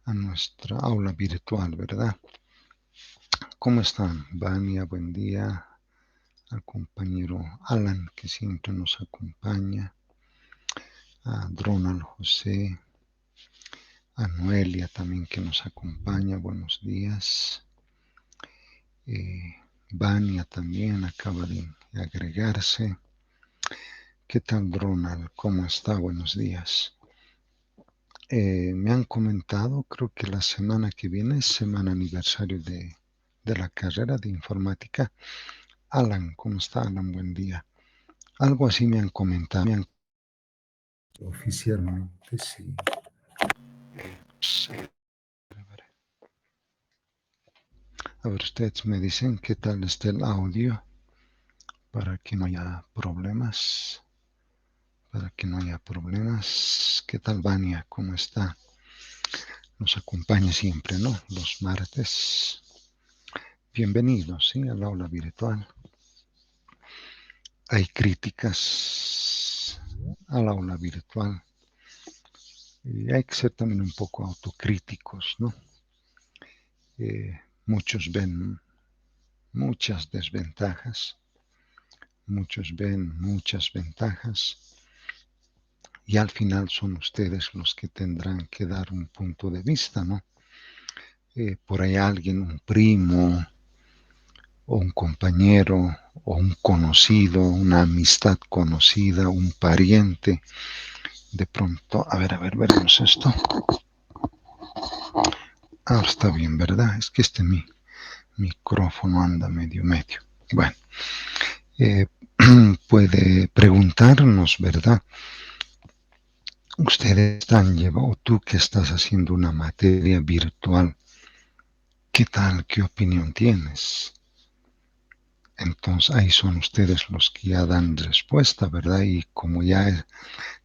a nuestra aula virtual, ¿verdad? ¿Cómo están? Vania, buen día. Al compañero Alan, que siempre nos acompaña. A Ronald José. A Noelia también, que nos acompaña. Buenos días. Vania también acaba de agregarse. ¿Qué tal, Ronald? ¿Cómo está? Buenos días. Me han comentado, creo que la semana que viene es semana aniversario de la carrera de informática. Alan, ¿cómo está, Alan? Buen día. Algo así me han comentado. Oficialmente, sí. A ver, ustedes me dicen qué tal está el audio para que no haya problemas. Para que no haya problemas. ¿Qué tal, Vania? ¿Cómo está? Nos acompaña siempre, ¿no? Los martes. Bienvenidos, ¿sí? Al aula virtual. Hay críticas al aula virtual y hay que ser también un poco autocríticos, ¿no? Muchos ven muchas desventajas, muchos ven muchas ventajas y al final son ustedes los que tendrán que dar un punto de vista, ¿no? Por ahí alguien, un primo o un compañero o un conocido, una amistad conocida, un pariente, de pronto, a ver, veremos esto. Ahora está bien, ¿verdad? Es que mi micrófono anda medio. Bueno, eh, puede preguntarnos, ¿verdad? Ustedes están llevando, tú que estás haciendo una materia virtual, ¿qué tal? ¿Qué opinión tienes? Entonces ahí son ustedes los que ya dan respuesta, ¿verdad? Y como ya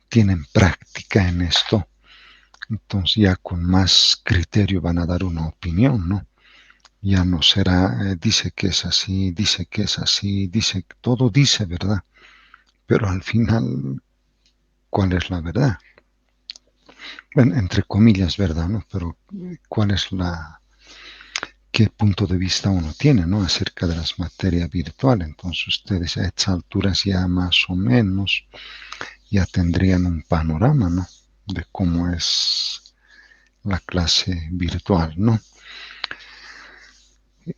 tienen práctica en esto, entonces ya con más criterio van a dar una opinión, ¿no? Ya no será, dice que es así, dice que es así, dice, todo dice, ¿verdad? Pero al final, ¿cuál es la verdad? Bueno, entre comillas, ¿verdad? ¿No? Pero ¿cuál es qué punto de vista uno tiene, ¿no? Acerca de las materias virtuales. Entonces ustedes a estas alturas ya más o menos ya tendrían un panorama, ¿no? De cómo es la clase virtual, ¿no?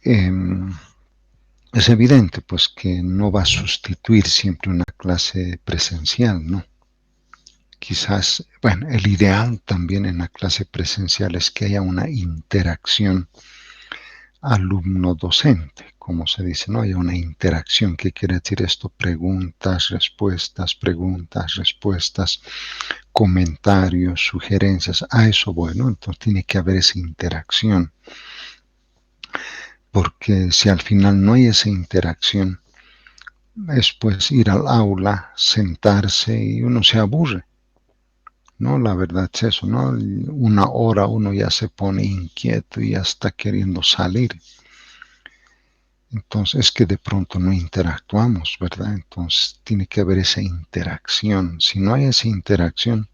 Es evidente, pues, que no va a sustituir siempre una clase presencial, ¿no? Quizás, bueno, el ideal también en la clase presencial es que haya una interacción alumno-docente, como se dice, ¿no? Hay una interacción. ¿Qué quiere decir esto? Preguntas, respuestas, comentarios, sugerencias. A eso bueno, entonces tiene que haber esa interacción. Porque si al final no hay esa interacción, es pues ir al aula, sentarse y uno se aburre. No, la verdad es eso, ¿no? Una hora uno ya se pone inquieto y ya está queriendo salir. Entonces es que de pronto no interactuamos, ¿verdad? Entonces tiene que haber esa interacción. Si no hay esa interacción,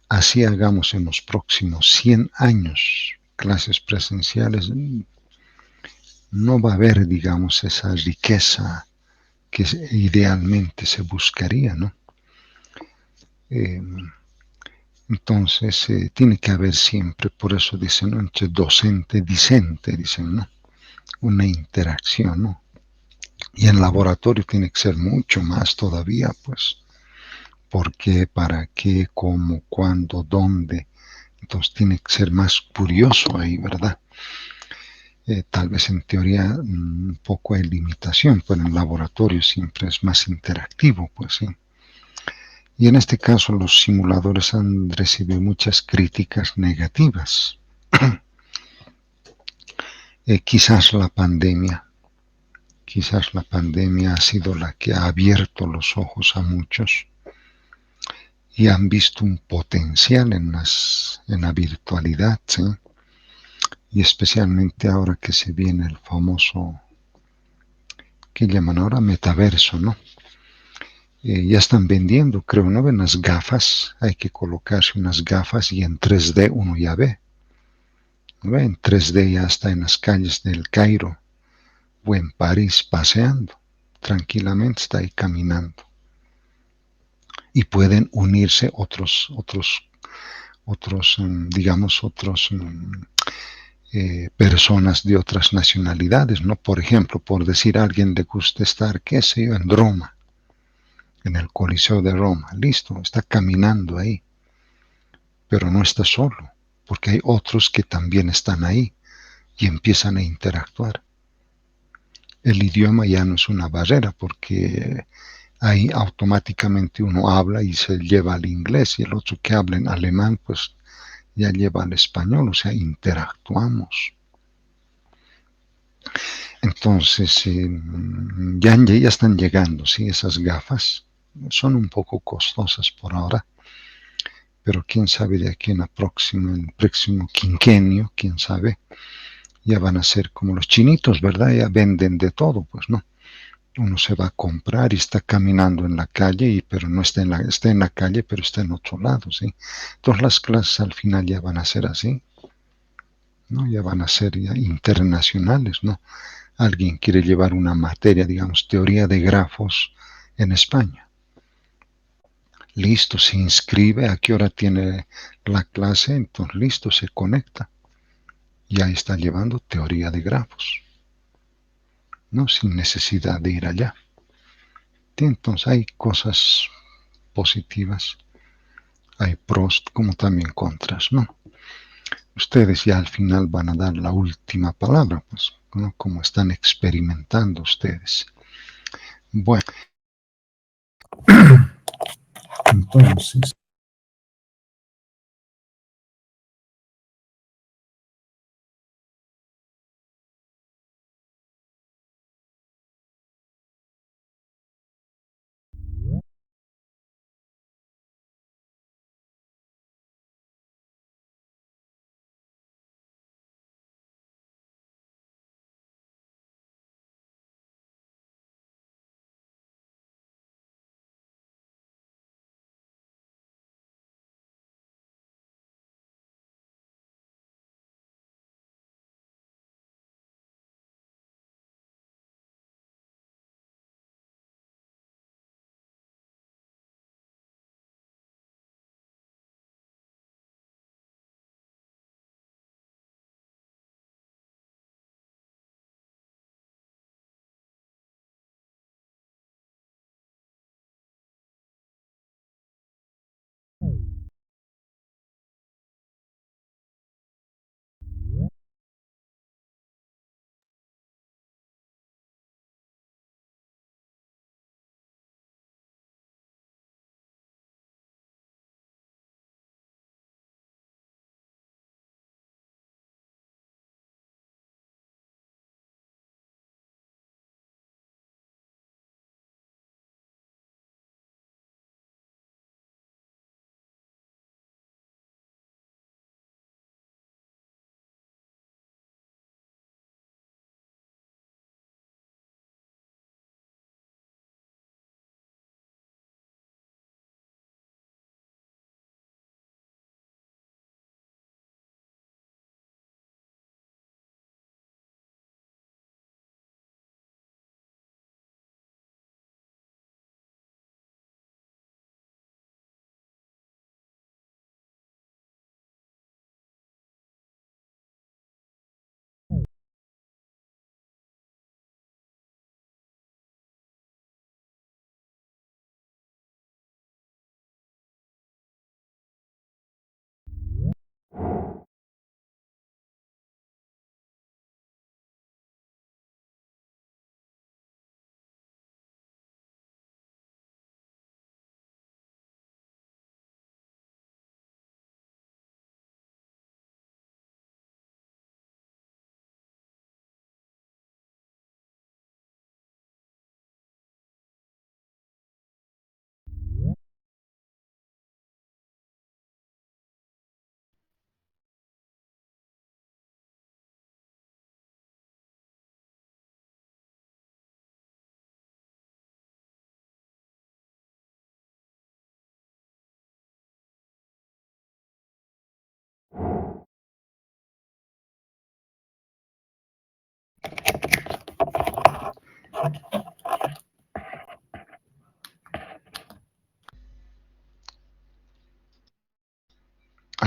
así hagamos en los próximos 100 años clases presenciales, no va a haber, digamos, esa riqueza que idealmente se buscaría, ¿no? Eh, entonces tiene que haber siempre, por eso dicen, ¿no? Entre docente y discente, dicen, ¿no? Una interacción, ¿no? Y en laboratorio tiene que ser mucho más todavía, pues. ¿Por qué? ¿Para qué? ¿Cómo? ¿Cuándo? ¿Dónde? Entonces tiene que ser más curioso ahí, ¿verdad? Tal vez en teoría un poco hay limitación, pero en laboratorio siempre es más interactivo, pues sí. Y en este caso los simuladores han recibido muchas críticas negativas. Quizás la pandemia ha sido la que ha abierto los ojos a muchos y han visto un potencial en la virtualidad, ¿sí? Y especialmente ahora que se viene el famoso, que llaman ahora metaverso, ¿no? Ya están vendiendo, creo, ¿no? Unas gafas, hay que colocarse unas gafas y en 3D uno ya ve. ¿No ve? En 3D ya está en las calles del Cairo o en París paseando. Tranquilamente está ahí caminando. Y pueden unirse otros digamos, personas de otras nacionalidades, ¿no? Por ejemplo, por decir a alguien le gusta estar, qué sé yo, en Roma, en el Coliseo de Roma, listo, está caminando ahí, pero no está solo, porque hay otros que también están ahí y empiezan a interactuar. El idioma ya no es una barrera porque ahí automáticamente uno habla y se lleva al inglés y el otro que habla en alemán pues ya lleva al español, o sea, interactuamos. Entonces, ya están llegando, ¿sí? Esas gafas son un poco costosas por ahora, pero quién sabe de aquí en el próximo quinquenio, quién sabe, ya van a ser como los chinitos, ¿verdad? Ya venden de todo, pues no. Uno se va a comprar y está caminando en la calle, pero no está está en la calle, pero está en otro lado, ¿sí? Entonces las clases al final ya van a ser así, ¿no? Ya van a ser ya internacionales, ¿no? Alguien quiere llevar una materia, digamos, teoría de grafos en España. Listo, se inscribe, a qué hora tiene la clase, entonces listo, se conecta. Y ahí está llevando teoría de grafos, ¿no? Sin necesidad de ir allá. Entonces hay cosas positivas, hay pros como también contras, ¿no? Ustedes ya al final van a dar la última palabra, pues, ¿no? Como están experimentando ustedes. Bueno, entonces,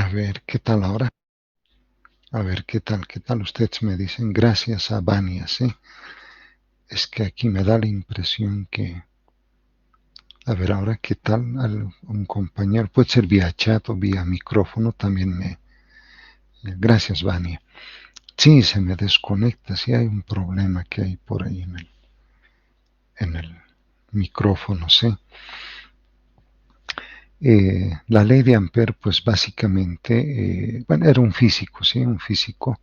A ver, ¿qué tal ahora? A ver, ¿qué tal? Ustedes me dicen, gracias a Vania, ¿sí? Es que aquí me da la impresión que... A ver, ahora, ¿qué tal? Un compañero, puede ser vía chat o vía micrófono, también me... Gracias, Vania. Sí, se me desconecta, sí hay un problema que hay por ahí en el micrófono, ¿sí? La ley de Ampère, pues básicamente, bueno, era un físico, ¿sí? Un físico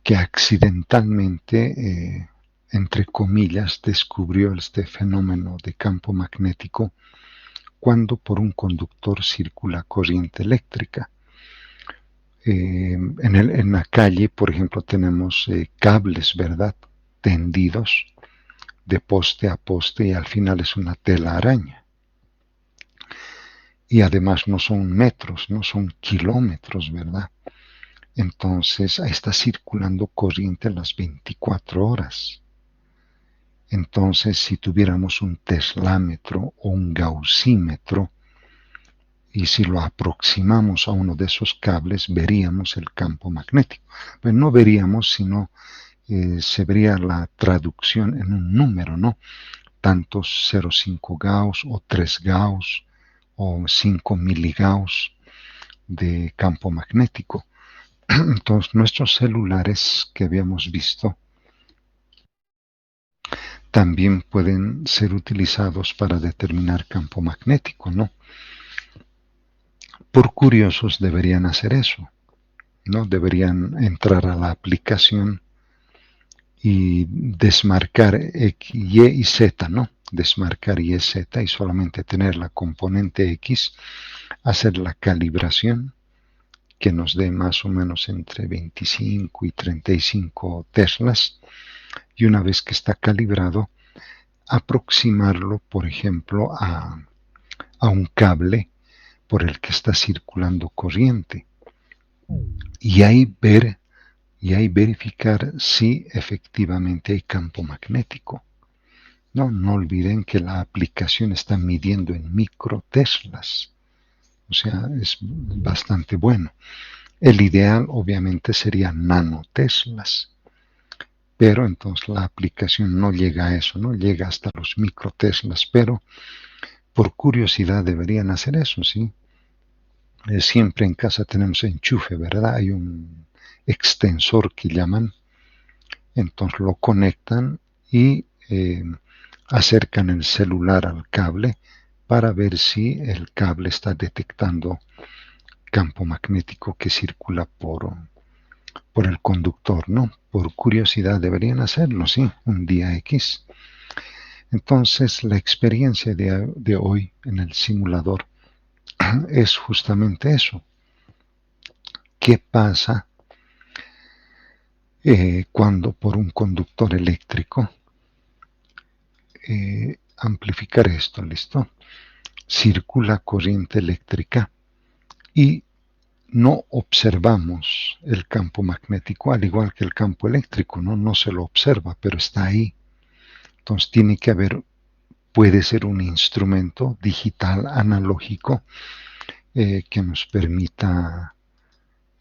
que accidentalmente, entre comillas, descubrió este fenómeno de campo magnético cuando por un conductor circula corriente eléctrica. En la calle, por ejemplo, tenemos cables, ¿verdad? Tendidos de poste a poste y al final es una tela araña. Y además no son metros, no son kilómetros, ¿verdad? Entonces está circulando corriente las 24 horas. Entonces, si tuviéramos un teslámetro o un gaussímetro, y si lo aproximamos a uno de esos cables, veríamos el campo magnético. Pues no veríamos, sino se vería la traducción en un número, ¿no? Tantos 0,5 Gauss o 3 Gauss o 5 miligauss de campo magnético. Entonces, nuestros celulares que habíamos visto también pueden ser utilizados para determinar campo magnético, ¿no? Por curiosos deberían hacer eso, ¿no? Deberían entrar a la aplicación y desmarcar X, Y y Z, ¿no? Desmarcar Y, Z y solamente tener la componente X, hacer la calibración que nos dé más o menos entre 25 y 35 teslas y una vez que está calibrado, aproximarlo, por ejemplo, a un cable por el que está circulando corriente y ahí ver y ahí verificar si efectivamente hay campo magnético. No, no olviden que la aplicación está midiendo en microteslas, o sea, es bastante bueno. El ideal obviamente sería nanoteslas, pero entonces la aplicación no llega a eso, no llega hasta los microteslas, pero por curiosidad deberían hacer eso, ¿sí? Siempre en casa tenemos enchufe, ¿verdad? Hay un extensor que llaman, entonces lo conectan y acercan el celular al cable para ver si el cable está detectando campo magnético que circula por el conductor, ¿no? Por curiosidad deberían hacerlo, sí, un día X. Entonces la experiencia de hoy en el simulador es justamente eso. ¿Qué pasa cuando por un conductor eléctrico, amplificar esto, ¿listo? Circula corriente eléctrica y no observamos el campo magnético, al igual que el campo eléctrico, ¿no? No se lo observa, pero está ahí. Entonces tiene que haber, puede ser un instrumento digital analógico que nos permita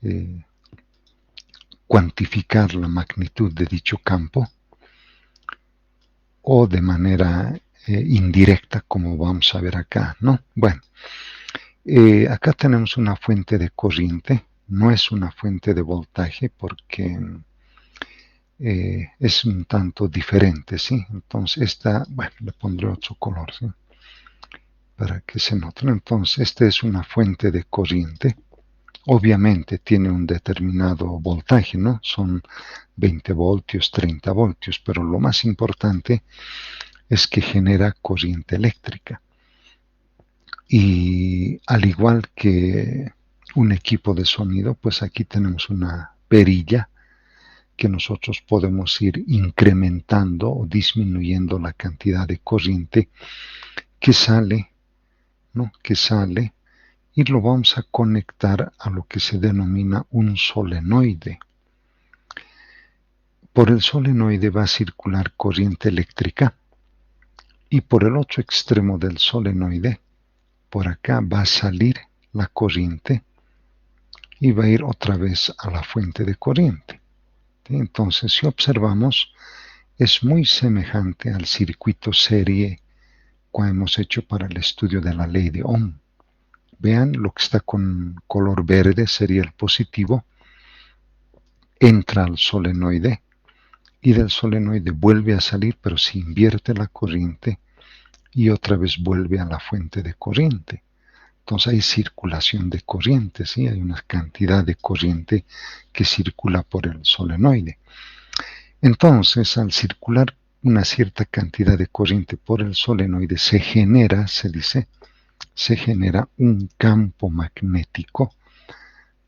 eh, cuantificar la magnitud de dicho campo o de manera indirecta, como vamos a ver acá, ¿no? Bueno, acá tenemos una fuente de corriente, no es una fuente de voltaje porque es un tanto diferente, ¿sí? Entonces esta, bueno, le pondré otro color, ¿sí? Para que se note. Entonces, esta es una fuente de corriente. Obviamente tiene un determinado voltaje, ¿no? Son 20 voltios, 30 voltios, pero lo más importante es que genera corriente eléctrica. Y al igual que un equipo de sonido, pues aquí tenemos una perilla que nosotros podemos ir incrementando o disminuyendo la cantidad de corriente que sale, ¿no? Que sale y lo vamos a conectar a lo que se denomina un solenoide. Por el solenoide va a circular corriente eléctrica y por el otro extremo del solenoide, por acá va a salir la corriente y va a ir otra vez a la fuente de corriente. ¿Sí? Entonces, si observamos, es muy semejante al circuito serie que hemos hecho para el estudio de la ley de Ohm. Vean, lo que está con color verde sería el positivo, entra al solenoide y del solenoide vuelve a salir, pero se invierte la corriente y otra vez vuelve a la fuente de corriente. Entonces hay circulación de corriente, ¿sí? Hay una cantidad de corriente que circula por el solenoide. Entonces, al circular una cierta cantidad de corriente por el solenoide, se genera un campo magnético.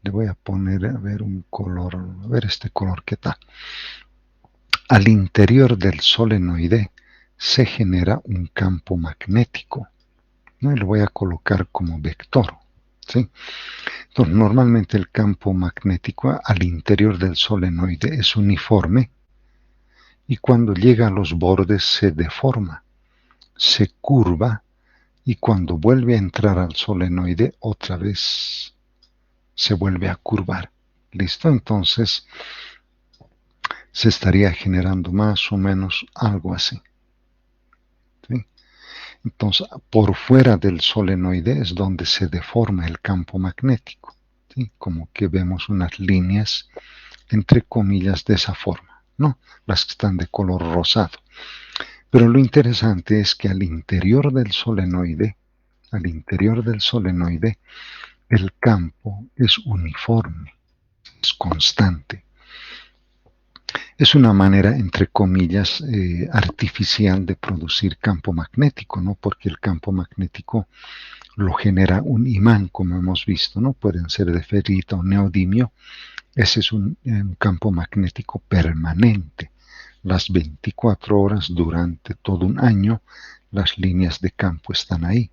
Le voy a poner, a ver, un color, a ver este color que está. Al interior del solenoide se genera un campo magnético, ¿no? Y lo voy a colocar como vector, ¿sí? Entonces, normalmente el campo magnético al interior del solenoide es uniforme y cuando llega a los bordes se deforma, se curva y cuando vuelve a entrar al solenoide otra vez se vuelve a curvar. ¿Listo? Entonces se estaría generando más o menos algo así. ¿Sí? Entonces, por fuera del solenoide es donde se deforma el campo magnético, ¿sí? Como que vemos unas líneas, entre comillas, de esa forma, ¿no? Las que están de color rosado. Pero lo interesante es que al interior del solenoide, el campo es uniforme, es constante. Es una manera, entre comillas, artificial de producir campo magnético, ¿no? Porque el campo magnético lo genera un imán, como hemos visto, ¿no? Pueden ser de ferrita o neodimio. Ese es un campo magnético permanente. Las 24 horas durante todo un año, las líneas de campo están ahí.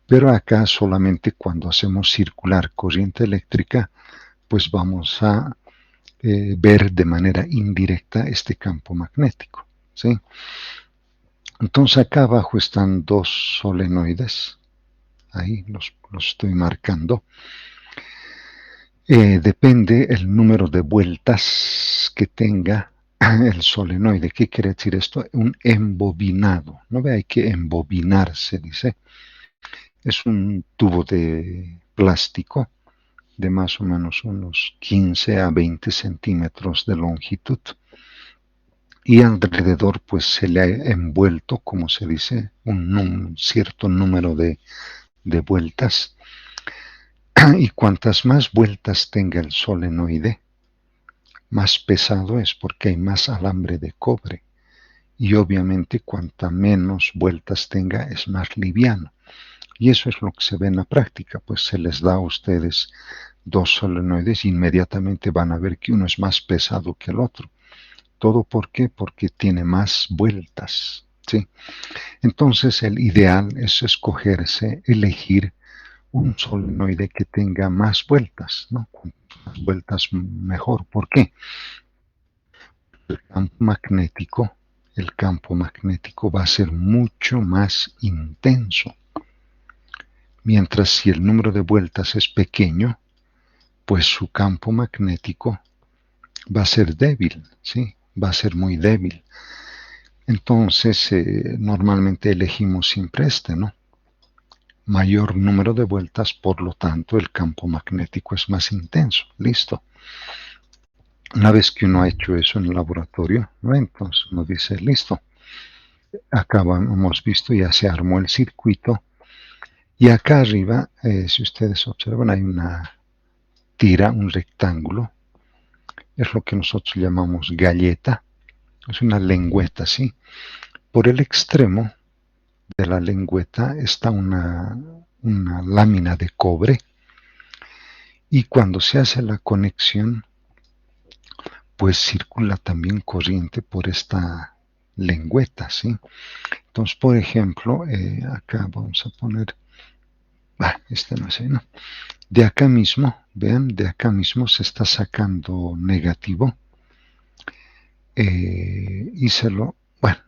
Pero acá solamente cuando hacemos circular corriente eléctrica, pues vamos a ver de manera indirecta este campo magnético, ¿sí? Entonces acá abajo están dos solenoides, ahí los estoy marcando. Depende el número de vueltas que tenga el solenoide. ¿Qué quiere decir esto? Un embobinado. No ve, hay que embobinarse, dice. Es un tubo de plástico de más o menos unos 15 a 20 centímetros de longitud y alrededor pues se le ha envuelto, como se dice, un cierto número de vueltas y cuantas más vueltas tenga el solenoide, más pesado es porque hay más alambre de cobre y obviamente cuanta menos vueltas tenga es más liviano. Y eso es lo que se ve en la práctica, pues se les da a ustedes dos solenoides e inmediatamente van a ver que uno es más pesado que el otro. ¿Todo por qué? Porque tiene más vueltas, ¿sí? Entonces el ideal es elegir un solenoide que tenga más vueltas, ¿no? Más vueltas mejor. ¿Por qué? El campo magnético, el campo magnético va a ser mucho más intenso. Mientras si el número de vueltas es pequeño, pues su campo magnético va a ser débil, ¿sí? Va a ser muy débil. Entonces, normalmente elegimos siempre este, ¿no? Mayor número de vueltas, por lo tanto, el campo magnético es más intenso. Listo. Una vez que uno ha hecho eso en el laboratorio, ¿no? Entonces uno dice, listo. Acá hemos visto, ya se armó el circuito. Y acá arriba, si ustedes observan, hay una tira, un rectángulo. Es lo que nosotros llamamos galleta. Es una lengüeta, ¿sí? Por el extremo de la lengüeta está una lámina de cobre y cuando se hace la conexión, pues circula también corriente por esta lengüeta, ¿sí? Entonces, por ejemplo, acá vamos a poner, este no sé, ¿no? De acá mismo, vean, de acá mismo se está sacando negativo y bueno,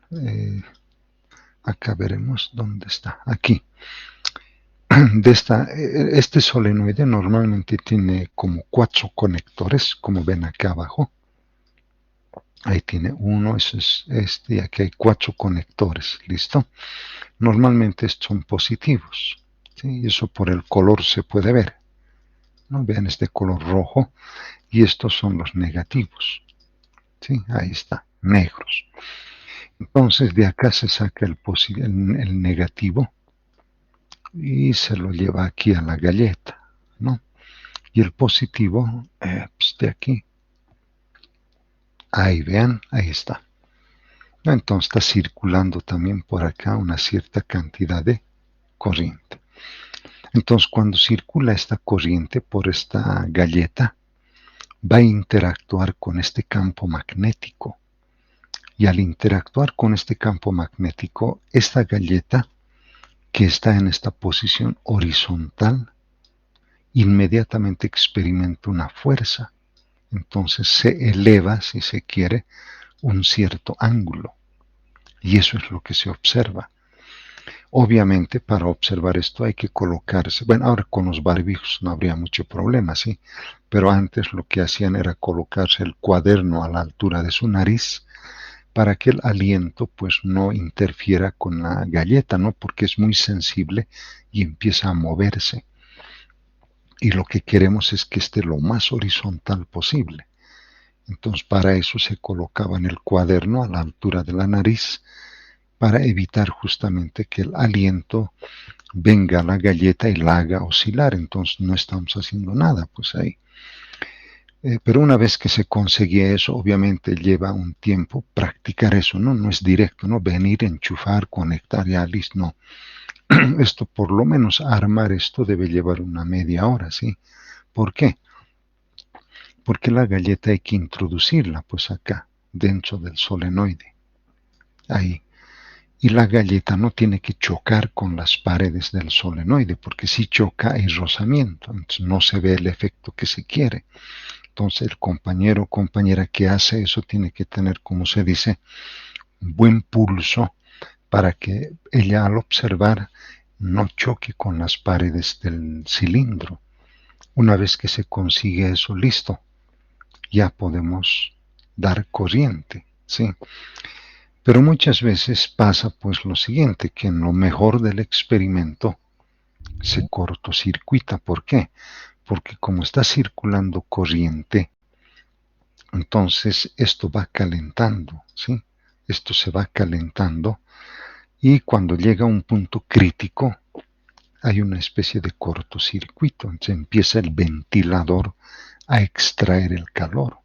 acá veremos dónde está, aquí. Este solenoide normalmente tiene como 4 conectores, como ven acá abajo. Ahí tiene uno, ese es este, y aquí hay 4 conectores, ¿listo? Normalmente estos son positivos, ¿sí? Y eso por el color se puede ver, ¿no? Vean este color rojo, y estos son los negativos, ¿sí? Ahí está, negros. Entonces de acá se saca el negativo y se lo lleva aquí a la galleta, ¿no? Y el positivo, pues de aquí, ahí vean, ahí está. Entonces está circulando también por acá una cierta cantidad de corriente. Entonces cuando circula esta corriente por esta galleta, va a interactuar con este campo magnético. Y al interactuar con este campo magnético, esta galleta que está en esta posición horizontal inmediatamente experimenta una fuerza. Entonces se eleva, si se quiere, un cierto ángulo. Y eso es lo que se observa. Obviamente, para observar esto hay que colocarse, bueno, ahora con los barbijos no habría mucho problema, ¿sí? Pero antes lo que hacían era colocarse el cuaderno a la altura de su nariz para que el aliento pues no interfiera con la galleta, ¿no? Porque es muy sensible y empieza a moverse. Y lo que queremos es que esté lo más horizontal posible. Entonces, para eso se colocaba en el cuaderno a la altura de la nariz para evitar justamente que el aliento venga a la galleta y la haga oscilar. Entonces no estamos haciendo nada, pues ahí. Pero una vez que se conseguía eso, obviamente lleva un tiempo practicar eso, ¿no? No es directo, ¿no? Venir, enchufar, conectar, ya listo, no. Esto, por lo menos armar esto debe llevar una media hora, ¿sí? ¿Por qué? Porque la galleta hay que introducirla, pues acá, dentro del solenoide, ahí. Y la galleta no tiene que chocar con las paredes del solenoide, porque si choca hay rozamiento, entonces no se ve el efecto que se quiere. Entonces el compañero o compañera que hace eso tiene que tener, como se dice, un buen pulso para que ella al observar no choque con las paredes del cilindro. Una vez que se consigue eso listo, ya podemos dar corriente, ¿sí? Pero muchas veces pasa pues lo siguiente, que en lo mejor del experimento se cortocircuita. ¿Por qué? Porque como está circulando corriente, entonces esto va calentando, ¿sí? Esto se va calentando y cuando llega a un punto crítico hay una especie de cortocircuito. Entonces empieza el ventilador a extraer el calor.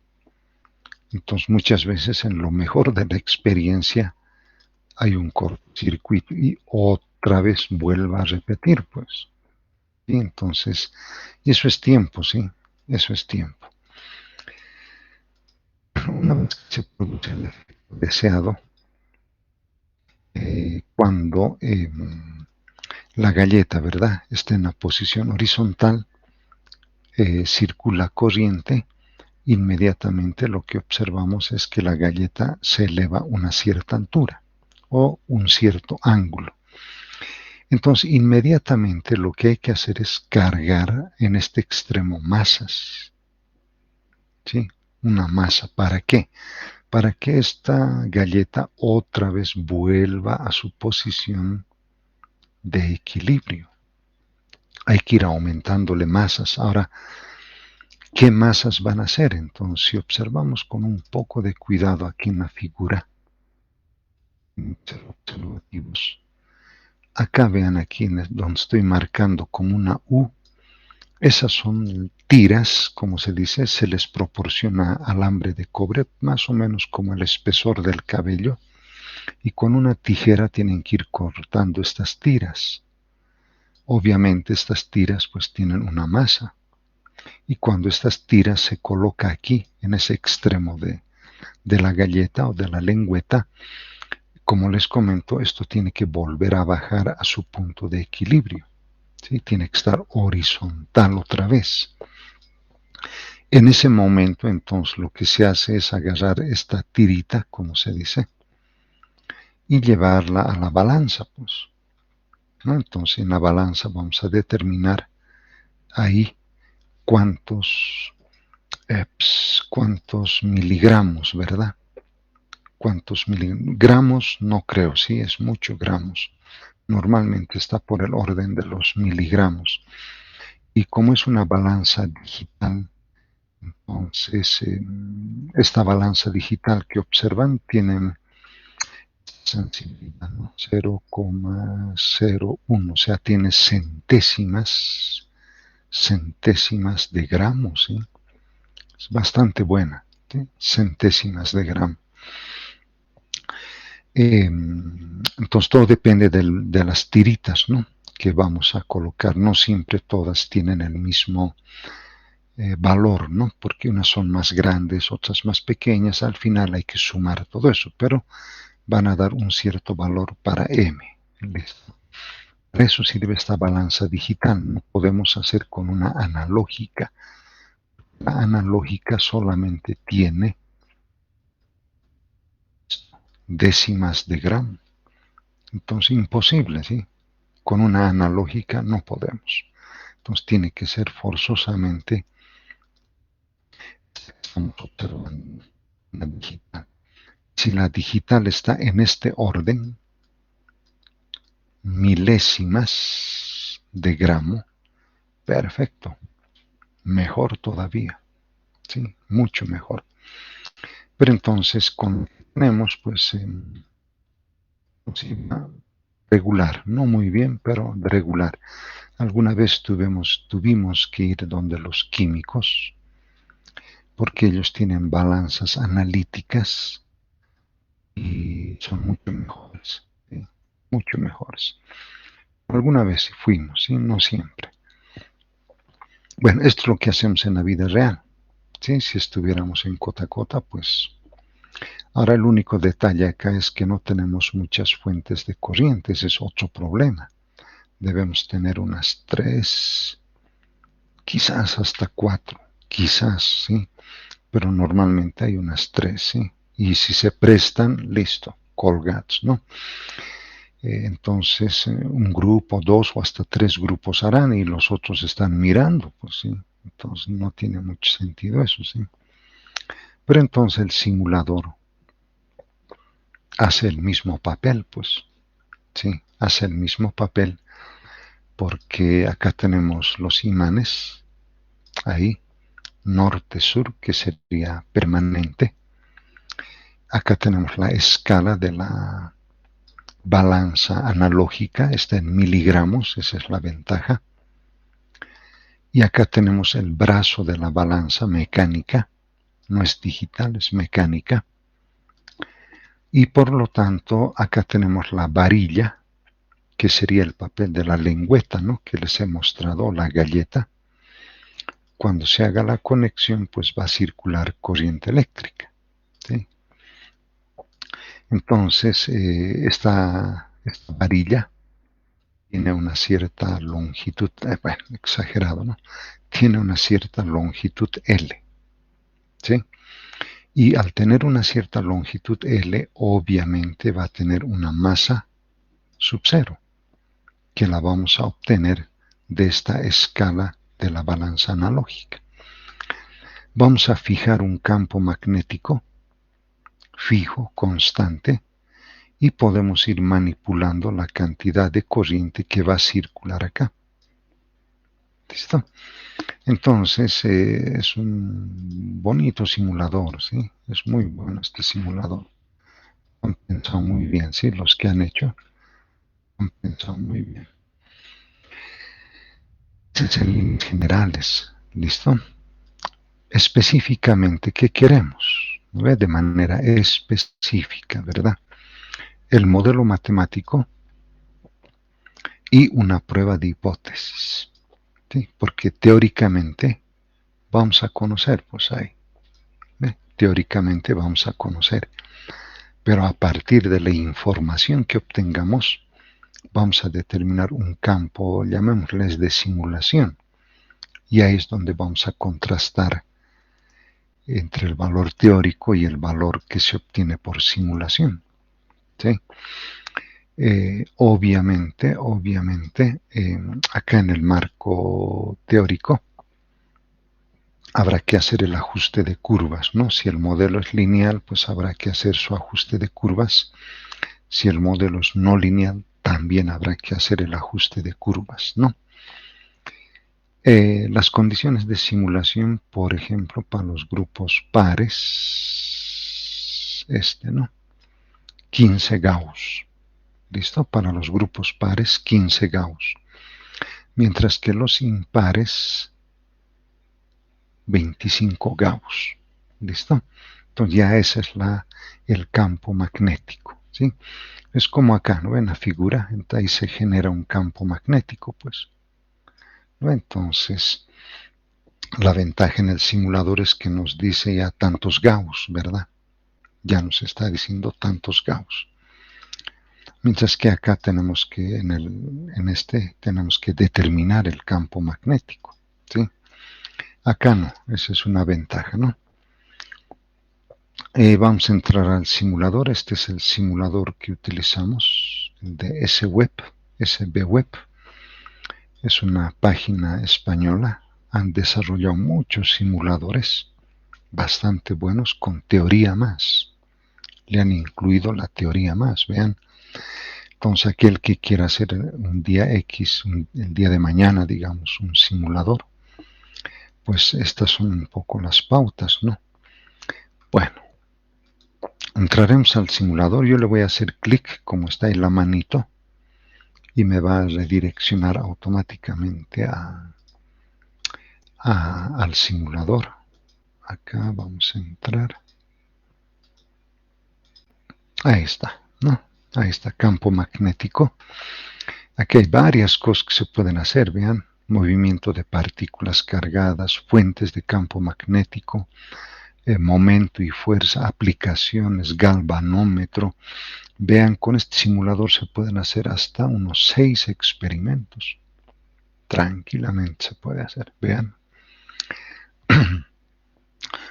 Entonces muchas veces en lo mejor de la experiencia hay un cortocircuito y otra vez vuelva a repetir, pues. Y entonces, y eso es tiempo, ¿sí? Eso es tiempo. Una vez que se produce el efecto deseado, cuando la galleta, ¿verdad?, está en la posición horizontal, circula corriente, inmediatamente lo que observamos es que la galleta se eleva una cierta altura o un cierto ángulo. Entonces, inmediatamente lo que hay que hacer es cargar en este extremo masas, ¿sí? Una masa. ¿Para qué? Para que esta galleta otra vez vuelva a su posición de equilibrio. Hay que ir aumentándole masas. Ahora, ¿qué masas van a ser? Entonces, si observamos con un poco de cuidado aquí en la figura, observativos, acá vean aquí donde estoy marcando como una U, esas son tiras, como se dice, se les proporciona alambre de cobre, más o menos como el espesor del cabello, y con una tijera tienen que ir cortando estas tiras. Obviamente estas tiras pues tienen una masa, y cuando estas tiras se coloca aquí, en ese extremo de la galleta o de la lengüeta, como les comento, esto tiene que volver a bajar a su punto de equilibrio, ¿sí? Tiene que estar horizontal otra vez. En ese momento, entonces, lo que se hace es agarrar esta tirita, como se dice, y llevarla a la balanza, pues. ¿no? Entonces en la balanza vamos a determinar ahí cuántos, cuántos miligramos, ¿verdad? ¿Cuántos miligramos? No creo, sí, es mucho gramos. Normalmente está por el orden de los miligramos. Y como es una balanza digital, entonces esta balanza digital que observan tiene sensibilidad, ¿no? 0,01, o sea, tiene centésimas de gramos, ¿sí? Es bastante buena, ¿sí? Centésimas de gramo. Entonces todo depende de las tiritas, ¿no?, que vamos a colocar. No siempre todas tienen el mismo valor, ¿no? Porque unas son más grandes, otras más pequeñas. Al final hay que sumar todo eso, pero van a dar un cierto valor para M. ¿Listo? Para eso sirve esta balanza digital. No podemos hacer con una analógica. La analógica solamente tiene décimas de gramo. Entonces, imposible, ¿sí? Con una analógica no podemos. Entonces, tiene que ser forzosamente, estamos observando, una digital. Si la digital está en este orden, milésimas de gramo, perfecto. Mejor todavía, ¿sí? Mucho mejor. Pero entonces, con lo que tenemos, pues, regular, no muy bien, pero regular. Alguna vez tuvimos que ir donde los químicos, porque ellos tienen balanzas analíticas y son mucho mejores, ¿sí? Mucho mejores. Alguna vez fuimos, ¿sí? No siempre. Bueno, esto es lo que hacemos en la vida real, ¿sí? Si estuviéramos en Cotacota, pues... Ahora el único detalle acá es que no tenemos muchas fuentes de corriente, ese es otro problema. Debemos tener unas 3, quizás hasta 4, quizás, ¿sí? Pero normalmente hay unas 3, ¿sí? Y si se prestan, listo, colgados, ¿no? Entonces, un grupo, 2 o hasta 3 grupos harán y los otros están mirando, pues sí. Entonces, no tiene mucho sentido eso, ¿sí? Pero entonces el simulador hace el mismo papel, pues, ¿sí? Hace el mismo papel porque acá tenemos los imanes, ahí, norte-sur, que sería permanente. Acá tenemos la escala de la balanza analógica, está en miligramos, esa es la ventaja. Y acá tenemos el brazo de la balanza mecánica, no es digital, es mecánica. Y por lo tanto, acá tenemos la varilla, que sería el papel de la lengüeta, ¿no?, que les he mostrado, la galleta. Cuando se haga la conexión, pues va a circular corriente eléctrica, ¿sí? Entonces, esta varilla tiene una cierta longitud, bueno, exagerado, ¿no? Tiene una cierta longitud L, ¿sí? Y al tener una cierta longitud L, obviamente va a tener una masa sub cero, que la vamos a obtener de esta escala de la balanza analógica. Vamos a fijar un campo magnético fijo, constante, y podemos ir manipulando la cantidad de corriente que va a circular acá. ¿Listo? Entonces, es un bonito simulador, ¿sí? Es muy bueno este simulador. Han pensado muy bien, ¿sí? Los que han hecho han pensado muy bien. Ese es en líneas generales, ¿listo? Específicamente, ¿qué queremos? ¿No? De manera específica, ¿verdad? El modelo matemático y una prueba de hipótesis, ¿sí? Porque teóricamente vamos a conocer, pues ahí, ¿eh? Teóricamente vamos a conocer, pero a partir de la información que obtengamos, vamos a determinar un campo, llamémosles de simulación, y ahí es donde vamos a contrastar entre el valor teórico y el valor que se obtiene por simulación, ¿sí? Obviamente, acá en el marco teórico habrá que hacer el ajuste de curvas, ¿no? Si el modelo es lineal, pues habrá que hacer su ajuste de curvas. Si el modelo es no lineal, también habrá que hacer el ajuste de curvas, ¿no? Las condiciones de simulación, por ejemplo, para los grupos pares, ¿no? 15 Gauss, ¿listo? Para los grupos pares, 15 Gauss. Mientras que los impares, 25 Gauss, ¿listo? Entonces ya ese es el campo magnético, ¿sí? Es como acá, ¿no ven la figura? Entonces ahí se genera un campo magnético, pues, ¿no? Entonces, la ventaja en el simulador es que nos dice ya tantos Gauss, ¿verdad? Ya nos está diciendo tantos Gauss. Mientras que acá tenemos que, tenemos que determinar el campo magnético, ¿sí? Acá no, esa es una ventaja, ¿no? Vamos a entrar al simulador. Este es el simulador que utilizamos, el de SBWeb. Es una página española. Han desarrollado muchos simuladores bastante buenos con teoría más. Le han incluido la teoría más, vean. Entonces aquel que quiera hacer un día X, el día de mañana, digamos, un simulador, pues estas son un poco las pautas, ¿no? Bueno, entraremos al simulador. Yo le voy a hacer clic, como está ahí la manito, y me va a redireccionar automáticamente al simulador. Acá vamos a entrar. Ahí está, ¿no? Ahí está, campo magnético. Aquí hay varias cosas que se pueden hacer, vean. Movimiento de partículas cargadas, fuentes de campo magnético, momento y fuerza, aplicaciones, galvanómetro. Vean, con este simulador se pueden hacer hasta unos 6 experimentos. Tranquilamente se puede hacer, vean.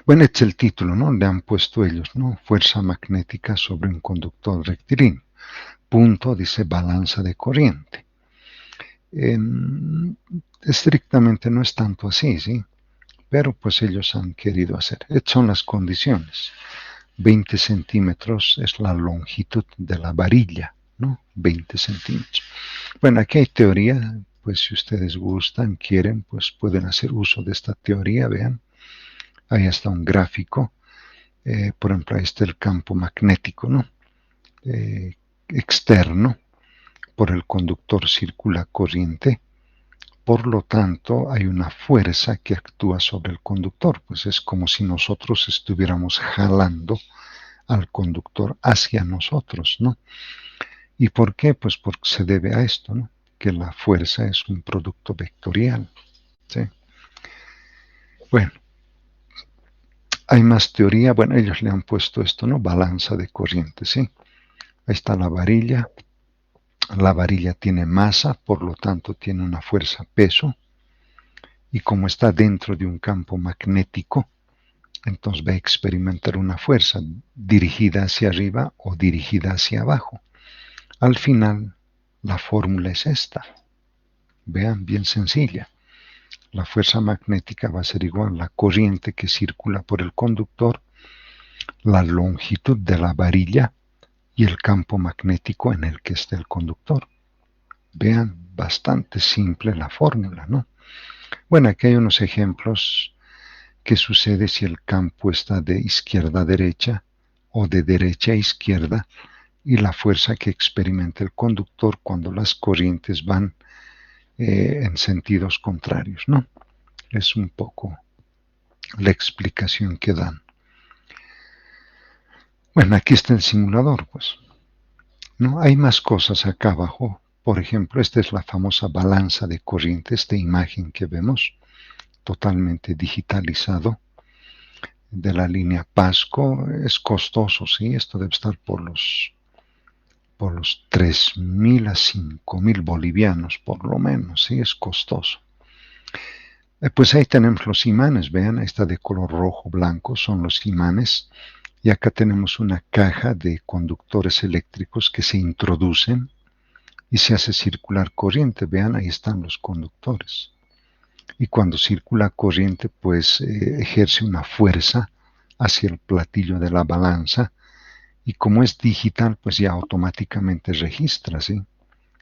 Bueno, este es el título, ¿no? Le han puesto ellos, ¿no? Fuerza magnética sobre un conductor rectilíneo. Punto, dice balanza de corriente. Estrictamente no es tanto así, ¿sí? Pero pues ellos han querido hacer. Estas son las condiciones. 20 centímetros es la longitud de la varilla, ¿no? 20 centímetros. Bueno, aquí hay teoría, pues si ustedes gustan, quieren, pues pueden hacer uso de esta teoría, vean. Ahí está un gráfico. Por ejemplo, ahí está el campo magnético, ¿no? Externo. Por el conductor circula corriente. Por lo tanto, hay una fuerza que actúa sobre el conductor, pues es como si nosotros estuviéramos jalando al conductor hacia nosotros, ¿no? ¿Y por qué? Pues porque se debe a esto, ¿no? Que la fuerza es un producto vectorial, ¿sí? Bueno, hay más teoría. Bueno, ellos le han puesto esto, ¿no? Balanza de corriente, ¿sí? Ahí está la varilla. La varilla tiene masa, por lo tanto tiene una fuerza peso. Y como está dentro de un campo magnético, entonces va a experimentar una fuerza dirigida hacia arriba o dirigida hacia abajo. Al final, la fórmula es esta. Vean, bien sencilla. La fuerza magnética va a ser igual a la corriente que circula por el conductor, la longitud de la varilla y el campo magnético en el que está el conductor. Vean, bastante simple la fórmula, ¿no? Bueno, aquí hay unos ejemplos. ¿Qué sucede si el campo está de izquierda a derecha o de derecha a izquierda y la fuerza que experimenta el conductor cuando las corrientes van en sentidos contrarios, ¿no? Es un poco la explicación que dan. Bueno, aquí está el simulador, pues. ¿No? Hay más cosas acá abajo. Por ejemplo, esta es la famosa balanza de corriente, esta imagen que vemos, totalmente digitalizado, de la línea Pasco. Es costoso, ¿sí? Esto debe estar por los 3.000 a 5.000 bolivianos, por lo menos, ¿sí? Es costoso. Pues ahí tenemos los imanes, vean, ahí está de color rojo, blanco, son los imanes. Y acá tenemos una caja de conductores eléctricos que se introducen y se hace circular corriente. Vean, ahí están los conductores. Y cuando circula corriente, pues ejerce una fuerza hacia el platillo de la balanza, y como es digital, pues ya automáticamente registra, ¿sí?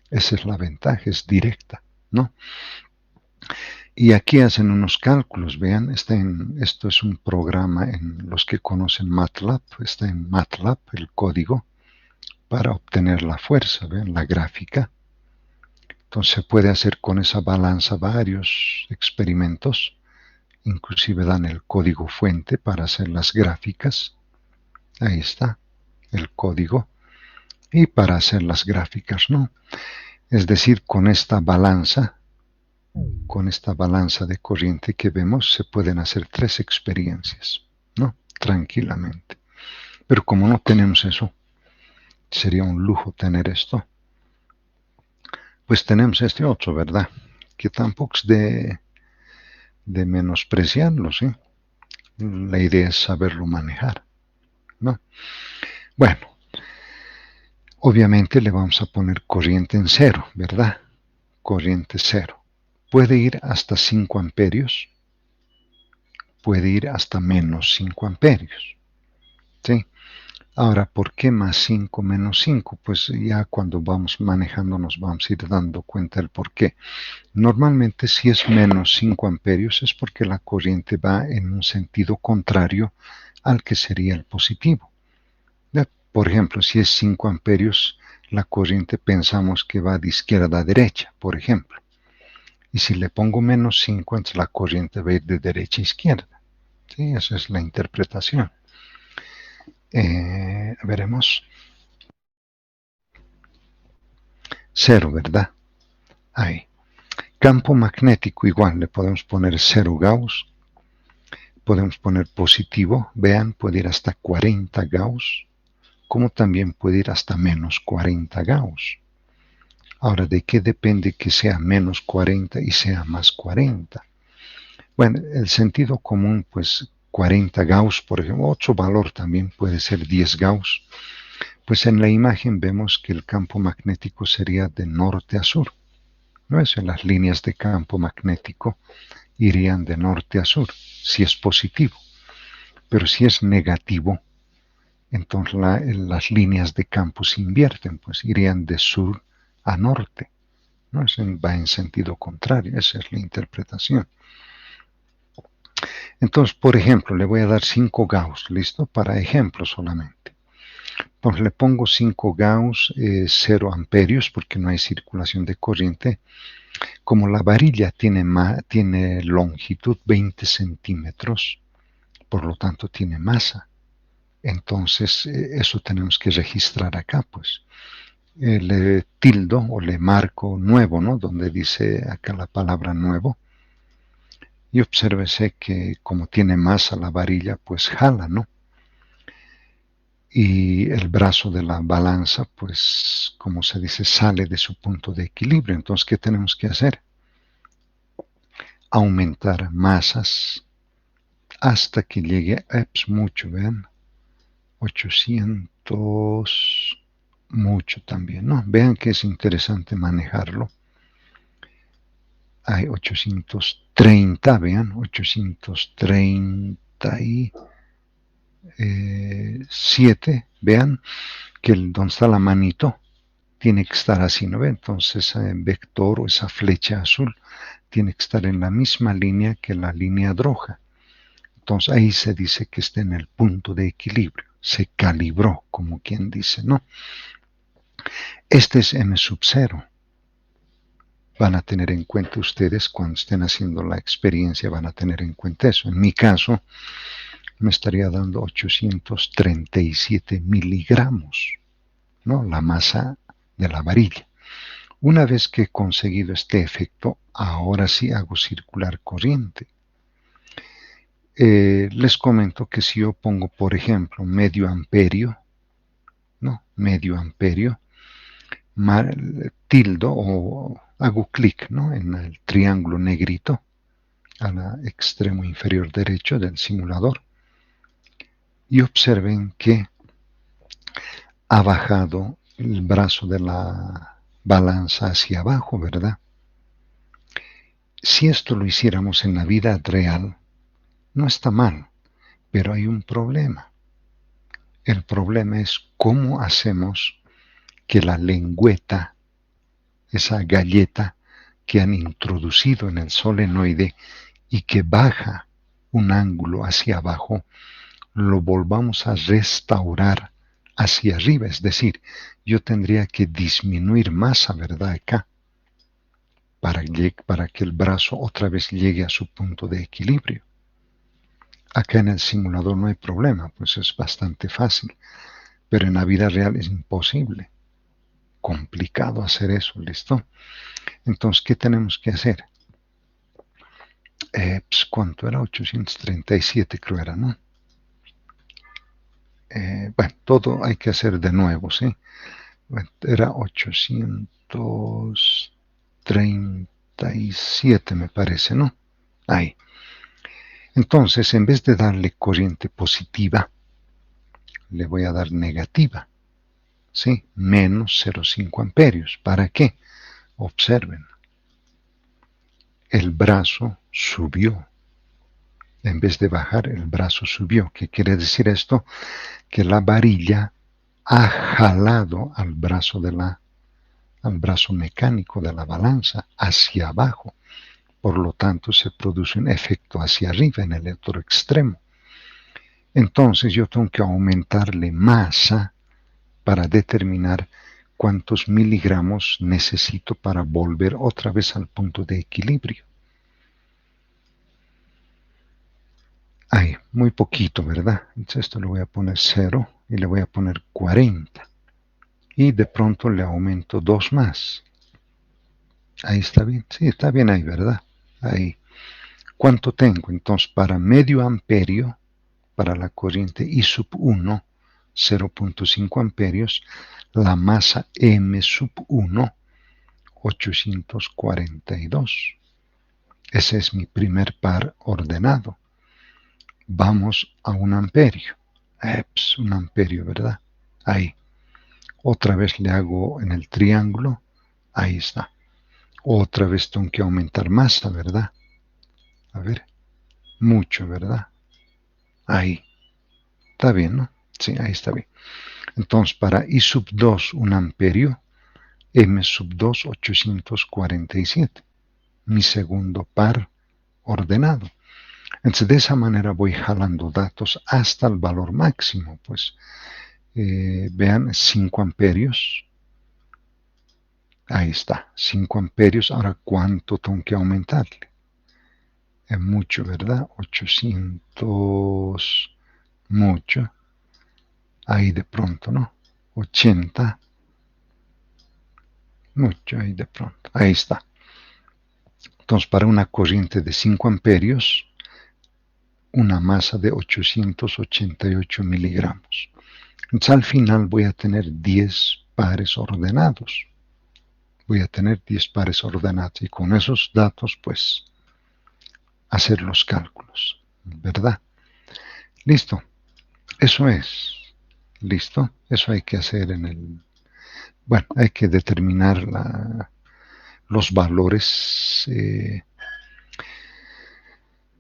Esa es la ventaja, es directa, ¿no? Y aquí hacen unos cálculos, vean, esto es un programa en los que conocen MATLAB, está en MATLAB el código para obtener la fuerza, vean, la gráfica. Entonces se puede hacer con esa balanza varios experimentos, inclusive dan el código fuente para hacer las gráficas, ahí está el código, y para hacer las gráficas, ¿no? Es decir, con esta balanza de corriente que vemos, se pueden hacer 3 experiencias, ¿no? Tranquilamente. Pero como no tenemos eso, sería un lujo tener esto, pues tenemos este otro, ¿verdad? Que tampoco es de menospreciarlo, ¿sí? La idea es saberlo manejar, ¿no? Bueno, obviamente le vamos a poner corriente en cero, ¿verdad? Corriente cero. Puede ir hasta 5 amperios, puede ir hasta menos 5 amperios, ¿sí? Ahora, ¿por qué más 5 menos 5? Pues ya cuando vamos manejando nos vamos a ir dando cuenta del por qué. Normalmente si es menos 5 amperios es porque la corriente va en un sentido contrario al que sería el positivo. Por ejemplo, si es 5 amperios, la corriente pensamos que va de izquierda a derecha, por ejemplo. Y si le pongo menos 5, entonces la corriente va a ir de derecha a izquierda. ¿Sí? Esa es la interpretación. Veremos. Cero, ¿verdad? Ahí. Campo magnético igual, le podemos poner 0 Gauss. Podemos poner positivo, vean, puede ir hasta 40 Gauss, como también puede ir hasta menos 40 Gauss. Ahora, ¿de qué depende que sea menos 40 y sea más 40? Bueno, el sentido común, pues 40 Gauss, por ejemplo, otro valor también puede ser 10 Gauss. Pues en la imagen vemos que el campo magnético sería de norte a sur. ¿No es? Las líneas de campo magnético irían de norte a sur, si es positivo. Pero si es negativo, entonces las líneas de campo se invierten, pues irían de sur a norte. ¿No? Va en sentido contrario, esa es la interpretación. Entonces, por ejemplo, le voy a dar 5 Gauss, ¿listo? Para ejemplo solamente. Entonces le pongo 5 Gauss, 0 amperios, porque no hay circulación de corriente. Como la varilla tiene longitud 20 centímetros, por lo tanto tiene masa. Entonces, eso tenemos que registrar acá, pues. Le tildo o le marco nuevo, ¿no? Donde dice acá la palabra nuevo. Y obsérvese que como tiene masa la varilla, pues jala, ¿no? Y el brazo de la balanza, pues, como se dice, sale de su punto de equilibrio. Entonces, ¿qué tenemos que hacer? Aumentar masas hasta que llegue a mucho, vean, 800, mucho también, ¿no? Vean que es interesante manejarlo. Hay 830, vean, 837, vean que donde está la manito tiene que estar así, ¿no ve? Entonces ese vector o esa flecha azul tiene que estar en la misma línea que la línea roja. Entonces ahí se dice que está en el punto de equilibrio, se calibró, como quien dice, ¿no? Este es M sub 0. Van a tener en cuenta ustedes cuando estén haciendo la experiencia, van a tener en cuenta eso. En mi caso, me estaría dando 837 miligramos, ¿no? La masa de la varilla. Una vez que he conseguido este efecto, ahora sí hago circular corriente. Les comento que si yo pongo, por ejemplo, medio amperio, ¿no? Medio amperio, tildo o hago clic, ¿no? En el triángulo negrito al extremo inferior derecho del simulador y observen que ha bajado el brazo de la balanza hacia abajo, ¿verdad? Si esto lo hiciéramos en la vida real, no está mal, pero hay un problema. El problema es cómo hacemos que la lengüeta, esa galleta que han introducido en el solenoide y que baja un ángulo hacia abajo, lo volvamos a restaurar hacia arriba. Es decir, yo tendría que disminuir masa, ¿verdad? Acá, para que el brazo otra vez llegue a su punto de equilibrio. Acá en el simulador no hay problema, pues es bastante fácil, pero en la vida real es imposible, complicado hacer eso, ¿listo? Entonces, ¿qué tenemos que hacer? Pues, ¿cuánto era? 837 creo era, ¿no? Bueno, todo hay que hacer de nuevo, ¿sí? Bueno, era 837 me parece, ¿no? Ahí. Entonces, en vez de darle corriente positiva, le voy a dar negativa, ¿sí? Menos 0,5 amperios. ¿Para qué? Observen. El brazo subió. En vez de bajar, el brazo subió. ¿Qué quiere decir esto? Que la varilla ha jalado al brazo mecánico de la balanza hacia abajo. Por lo tanto, se produce un efecto hacia arriba en el otro extremo. Entonces yo tengo que aumentarle masa para determinar cuántos miligramos necesito para volver otra vez al punto de equilibrio. Ahí, muy poquito, ¿verdad? Entonces esto le voy a poner 0 y le voy a poner 40. Y de pronto le aumento 2 más. Ahí está bien. Sí, está bien ahí, ¿verdad? Ahí. ¿Cuánto tengo? Entonces, para medio amperio, para la corriente I sub 1, 0,5 amperios, la masa M sub 1, 842. Ese es mi primer par ordenado. Vamos a un amperio. Pues, un amperio, ¿verdad? Ahí. Otra vez le hago en el triángulo. Ahí está. Otra vez tengo que aumentar masa, ¿verdad? A ver. Mucho, ¿verdad? Ahí. Está bien, ¿no? Sí, ahí está bien. Entonces, para I sub 2, un amperio, M sub 2, 847. Mi segundo par ordenado. Entonces, de esa manera voy jalando datos hasta el valor máximo. Pues, vean, 5 amperios. Ahí está, 5 amperios. Ahora, ¿cuánto tengo que aumentarle? Es mucho, ¿verdad? 800, mucho. Ahí de pronto, ¿no? 80, mucho ahí de pronto. Ahí está. Entonces, para una corriente de 5 amperios, una masa de 888 miligramos. Entonces, al final voy a tener 10 pares ordenados. Voy a tener 10 pares ordenados y con esos datos, pues, hacer los cálculos, ¿verdad? Listo. Eso es. Listo. Eso hay que hacer en el... Bueno, hay que determinar los valores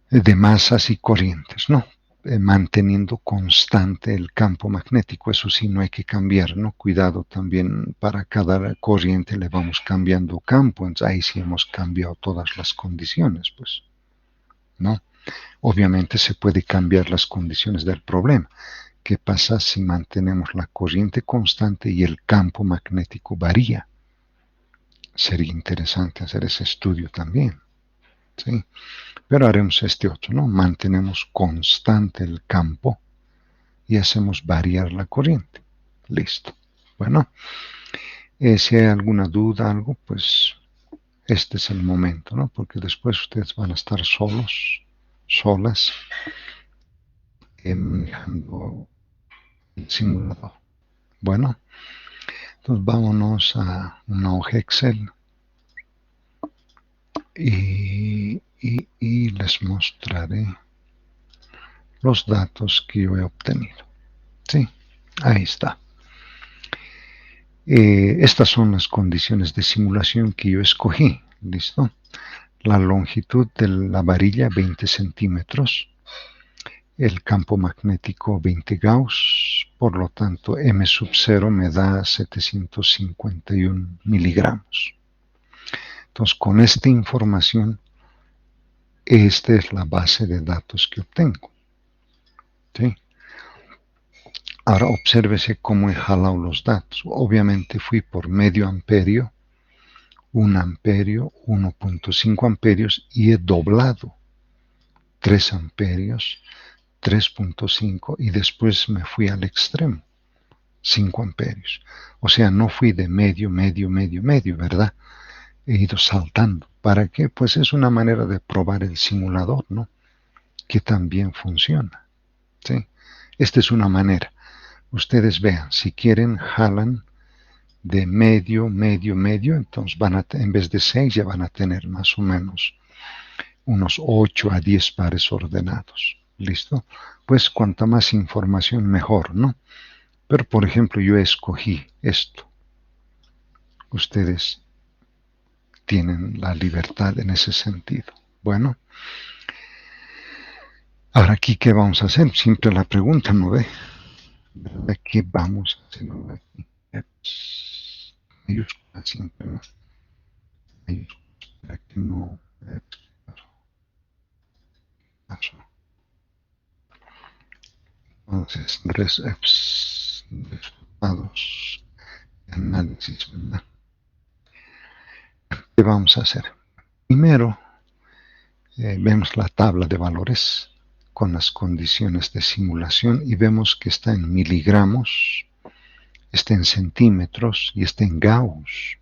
de masas y corrientes, ¿no? Manteniendo constante el campo magnético, eso sí, no hay que cambiar, ¿no? Cuidado también, para cada corriente le vamos cambiando campo, entonces ahí sí hemos cambiado todas las condiciones, pues, ¿no? Obviamente se puede cambiar las condiciones del problema. ¿Qué pasa si mantenemos la corriente constante y el campo magnético varía? Sería interesante hacer ese estudio también, ¿sí? Pero haremos este otro, ¿no? Mantenemos constante el campo y hacemos variar la corriente. Listo. Bueno, si hay alguna duda, algo, pues este es el momento, ¿no? Porque después ustedes van a estar solos, solas, manejando el simulador. Bueno, entonces vámonos a una hoja Excel y les mostraré los datos que yo he obtenido. Sí, ahí está. Estas son las condiciones de simulación que yo escogí. ¿Listo? La longitud de la varilla 20 centímetros, el campo magnético 20 Gauss, por lo tanto M sub 0 me da 751 miligramos. Entonces, con esta información, esta es la base de datos que obtengo. ¿Sí? Ahora obsérvese cómo he jalado los datos. Obviamente fui por medio amperio, 1 amperio, 1.5 amperios y he doblado 3 amperios, 3.5 y después me fui al extremo, 5 amperios. O sea, no fui de medio, medio, medio, medio, ¿verdad? He ido saltando. ¿Para qué? Pues es una manera de probar el simulador, ¿no? Que también funciona. ¿Sí? Esta es una manera. Ustedes vean, si quieren, jalan de medio, medio, medio, entonces van a, en vez de 6 ya van a tener más o menos unos 8 a 10 pares ordenados. ¿Listo? Pues cuanta más información mejor, ¿no? Pero por ejemplo yo escogí esto. Ustedes tienen la libertad en ese sentido. Bueno, ahora aquí ¿qué vamos a hacer? Siempre la pregunta, ¿no ve? ¿Qué vamos a hacer aquí? Mayúscula siempre, ¿no? Mayúscula para que no... Entonces, resultados de análisis, ¿verdad? ¿Qué vamos a hacer? Primero, vemos la tabla de valores con las condiciones de simulación y vemos que está en miligramos, está en centímetros y está en Gauss.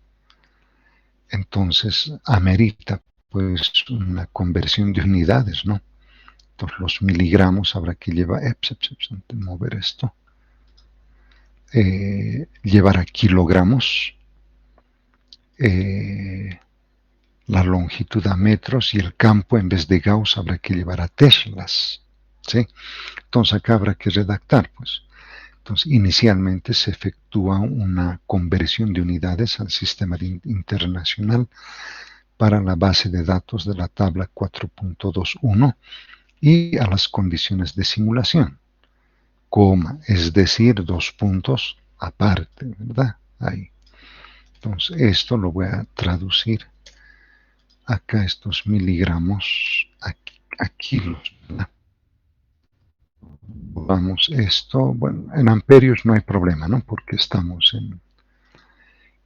Entonces, amerita pues una conversión de unidades, ¿no? Entonces, los miligramos habrá que llevar, mover esto, llevar a kilogramos, la longitud a metros y el campo en vez de Gauss habrá que llevar a teslas. ¿Sí? Entonces acá habrá que redactar, pues. Entonces inicialmente se efectúa una conversión de unidades al sistema internacional para la base de datos de la tabla 4.21 y a las condiciones de simulación, coma, es decir, 2 puntos aparte, ¿verdad? Ahí. Entonces esto lo voy a traducir acá estos miligramos a kilos, ¿verdad? Vamos, esto, bueno, en amperios no hay problema, ¿no? Porque estamos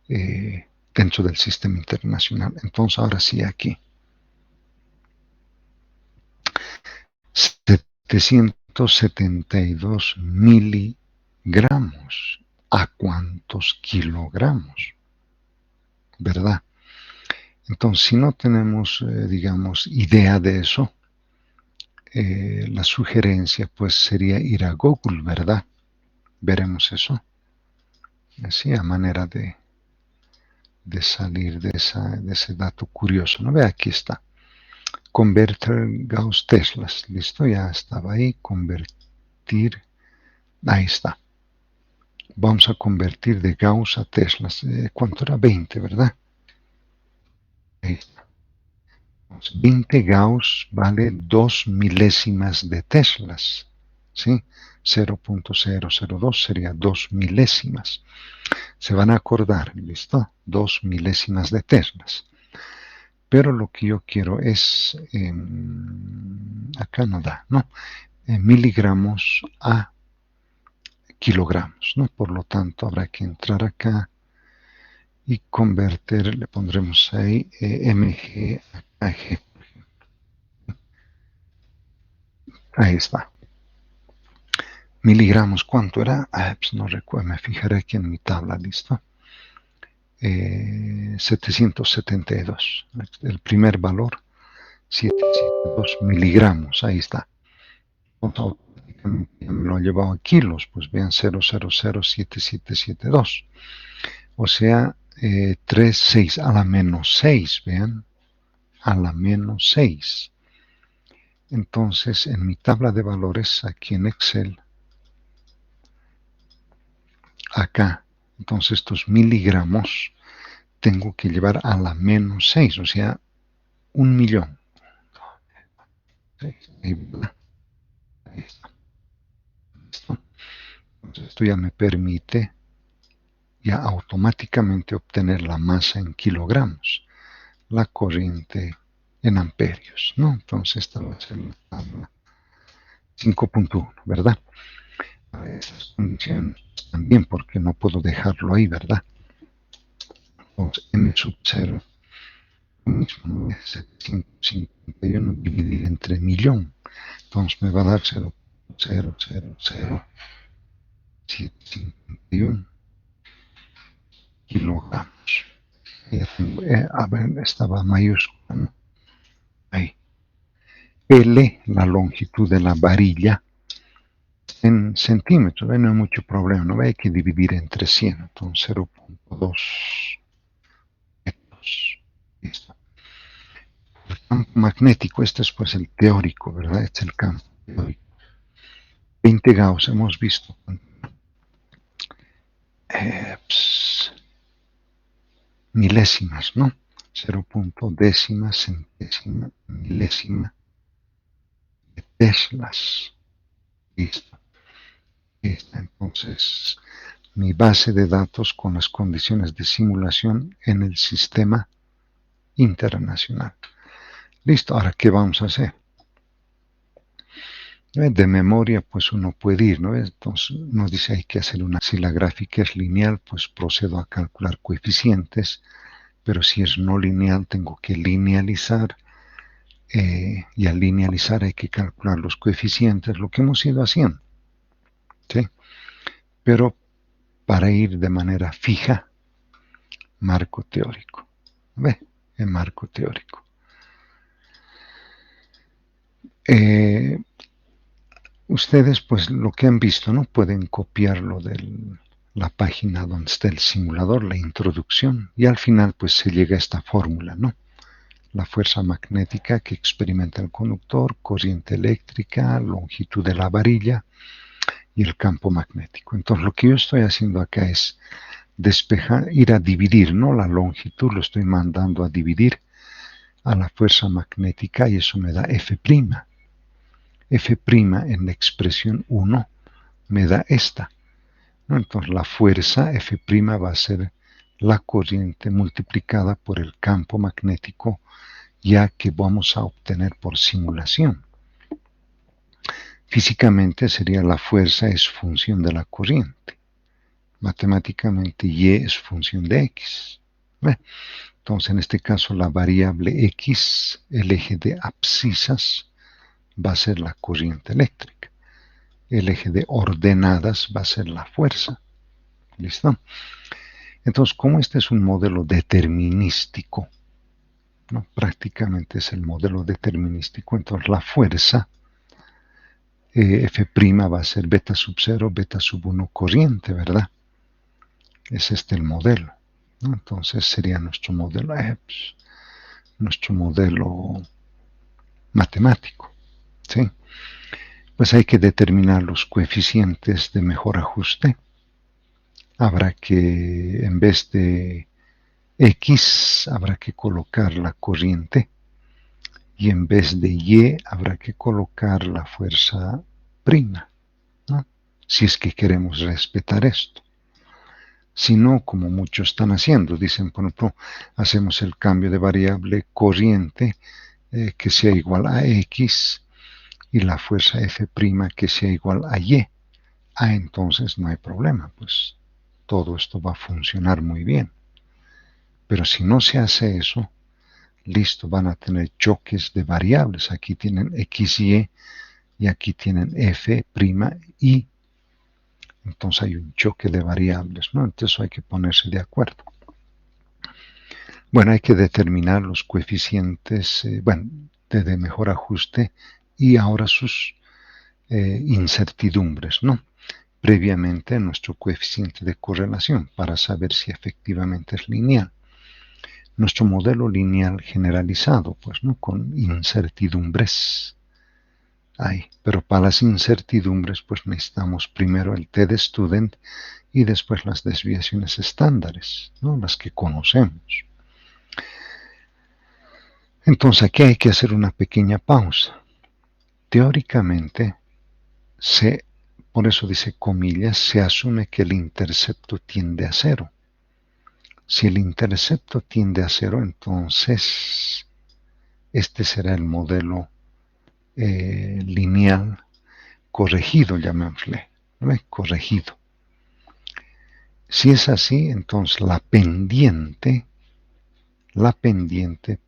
dentro del sistema internacional. Entonces, ahora sí, aquí. 772 miligramos. ¿A cuántos kilogramos? ¿Verdad? Entonces, si no tenemos, digamos, idea de eso, la sugerencia pues sería ir a Google, ¿verdad? Veremos eso. Así a manera de salir de ese dato curioso. ¿No? Ve, aquí está. Converter Gauss Teslas. Listo, ya estaba ahí. Convertir. Ahí está. Vamos a convertir de Gauss a Teslas. ¿Cuánto era? 20, ¿verdad? Ahí está. 20 Gauss vale 2 milésimas de Teslas. ¿Sí? 0.002 sería 2 milésimas. Se van a acordar, ¿listo? 2 milésimas de Teslas. Pero lo que yo quiero es, acá no da, ¿no? Miligramos a kilogramos, ¿no? Por lo tanto, habrá que entrar acá y convertir, le pondremos ahí mg a g. Ahí está. Miligramos, ¿cuánto era? Pues no recuerdo, me fijaré aquí en mi tabla, ¿listo? 772. El primer valor, 772 miligramos, ahí está. Automáticamente me lo ha llevado a kilos, pues vean 0,007772. O sea, 3, 6 a la menos 6, vean, a la menos 6. Entonces, en mi tabla de valores, aquí en Excel, acá, Entonces estos miligramos tengo que llevar a la menos 6, o sea, 1.000.000. Ahí está. Entonces esto ya me permite ya automáticamente obtener la masa en kilogramos, la corriente en amperios, ¿no? Entonces esta va a ser la tabla 5.1, ¿verdad? Para esas condiciones también, porque no puedo dejarlo ahí, ¿verdad? Entonces m sub 0 mismo es 751 dividido entre millón. Entonces me va a dar 0.0000751 kilogramos. A ver, estaba mayúscula, ¿no? Ahí. L, la longitud de la varilla, en centímetros, no hay mucho problema, no hay que dividir entre 100, entonces 0.2 metros. Listo. El campo magnético, este es pues el teórico, ¿verdad? Este es el campo teórico. 20 Gauss hemos visto. Milésimas, ¿no? 0.10, centésima, milésima de teslas. Listo. Entonces, mi base de datos con las condiciones de simulación en el sistema internacional. Listo, ahora, ¿qué vamos a hacer? De memoria, pues uno puede ir, ¿no? Entonces, nos dice hay que hacer una, si la gráfica es lineal, pues procedo a calcular coeficientes, pero si es no lineal, tengo que linealizar, y al linealizar hay que calcular los coeficientes, lo que hemos ido haciendo, ¿sí? Pero para ir de manera fija, marco teórico. ¿Ve? El marco teórico. Ustedes, pues lo que han visto, ¿no? Pueden copiarlo de la página donde está el simulador, la introducción, y al final, pues se llega a esta fórmula, ¿no? La fuerza magnética que experimenta el conductor, corriente eléctrica, longitud de la varilla y el campo magnético. Entonces, lo que yo estoy haciendo acá es despejar, ir a dividir, ¿no? La longitud lo estoy mandando a dividir a la fuerza magnética y eso me da F'. F' en la expresión 1 me da esta, ¿no? Entonces la fuerza F' va a ser la corriente multiplicada por el campo magnético ya que vamos a obtener por simulación. Físicamente sería la fuerza es función de la corriente. Matemáticamente Y es función de X. Entonces en este caso la variable X, el eje de abscisas, va a ser la corriente eléctrica. El eje de ordenadas va a ser la fuerza. ¿Listo? Entonces, como este es un modelo determinístico, ¿no? Prácticamente es el modelo determinístico, entonces la fuerza F' va a ser beta sub 0, beta sub 1 corriente, ¿verdad? Es este el modelo, ¿no? Entonces sería nuestro modelo matemático, ¿sí? Pues hay que determinar los coeficientes de mejor ajuste. Habrá que, en vez de X, habrá que colocar la corriente y en vez de Y habrá que colocar la fuerza prima, ¿no? Si es que queremos respetar esto. Si no, como muchos están haciendo, dicen, por ejemplo, hacemos el cambio de variable corriente que sea igual a X y la fuerza F' que sea igual a Y. Entonces no hay problema, pues todo esto va a funcionar muy bien. Pero si no se hace eso, listo, van a tener choques de variables. Aquí tienen XY y aquí tienen F' y entonces hay un choque de variables, ¿no? Entonces hay que ponerse de acuerdo. Bueno, hay que determinar los coeficientes, de mejor ajuste y ahora sus incertidumbres, ¿no? Previamente nuestro coeficiente de correlación para saber si efectivamente es lineal. Nuestro modelo lineal generalizado, pues, ¿no? Con incertidumbres. Pero para las incertidumbres, pues necesitamos primero el T de student y después las desviaciones estándares, ¿no? Las que conocemos. Entonces aquí hay que hacer una pequeña pausa. Teóricamente, por eso dice comillas, se asume que el intercepto tiende a cero. Si el intercepto tiende a cero, entonces este será el modelo lineal corregido, llamémosle, ¿no? Corregido. Si es así, entonces la pendiente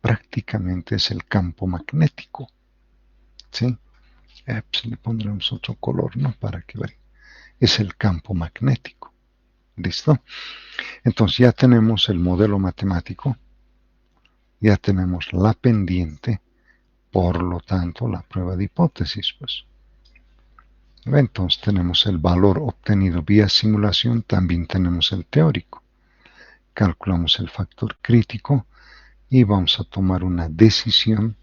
prácticamente es el campo magnético, ¿sí? Pues le pondremos otro color, ¿no? Para que vean. Es el campo magnético. ¿Listo? Entonces ya tenemos el modelo matemático, ya tenemos la pendiente, por lo tanto la prueba de hipótesis, pues. Entonces tenemos el valor obtenido vía simulación, también tenemos el teórico. Calculamos el factor crítico y vamos a tomar una decisión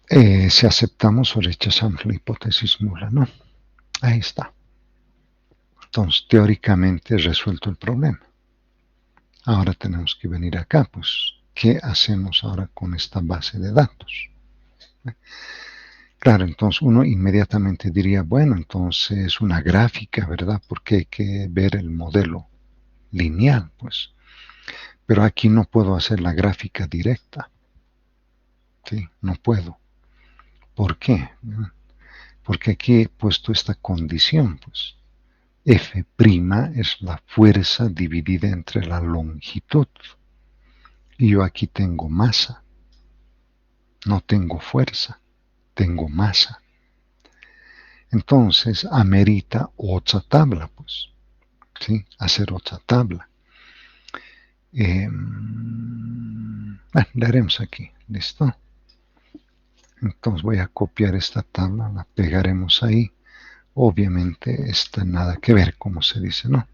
si aceptamos o rechazamos la hipótesis nula, ¿no? Ahí está. Entonces, teóricamente resuelto el problema. Ahora tenemos que venir acá, pues, ¿qué hacemos ahora con esta base de datos? Claro, entonces uno inmediatamente diría, bueno, entonces una gráfica, ¿verdad? Porque hay que ver el modelo lineal, pues. Pero aquí no puedo hacer la gráfica directa, ¿sí? No puedo. ¿Por qué? Porque aquí he puesto esta condición, pues. F' es la fuerza dividida entre la longitud. Y yo aquí tengo masa, no tengo fuerza, tengo masa. Entonces amerita otra tabla, pues, ¿sí? Hacer otra tabla. Bueno, la haremos aquí, ¿listo? Entonces voy a copiar esta tabla, la pegaremos ahí. Obviamente está nada que ver, como se dice, ¿no?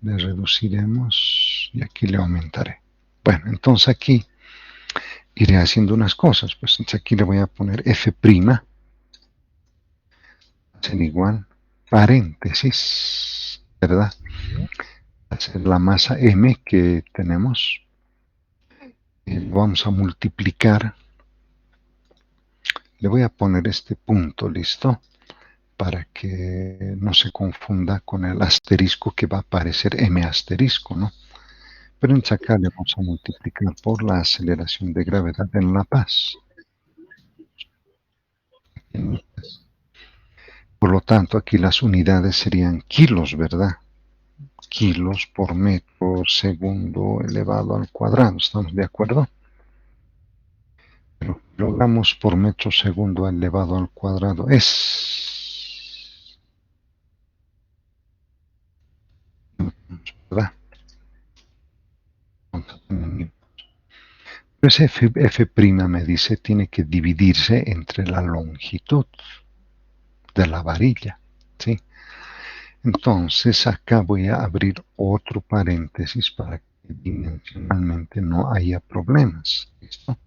Le reduciremos y aquí le aumentaré. Bueno, entonces aquí iré haciendo unas cosas. Pues entonces aquí le voy a poner F', ser igual, paréntesis, ¿verdad? Hacer la masa M que tenemos. Vamos a multiplicar. Le voy a poner este punto, ¿listo? Para que no se confunda con el asterisco que va a aparecer M asterisco, ¿no? Pero en acá le vamos a multiplicar por la aceleración de gravedad en La Paz. Por lo tanto, aquí las unidades serían kilos, ¿verdad? Kilos por metro segundo elevado al cuadrado. ¿Estamos de acuerdo? Pero kilogramos por metro segundo elevado al cuadrado es, ¿verdad? Pues F' me dice tiene que dividirse entre la longitud de la varilla, ¿sí? Entonces acá voy a abrir otro paréntesis para que dimensionalmente no haya problemas. ¿Listo?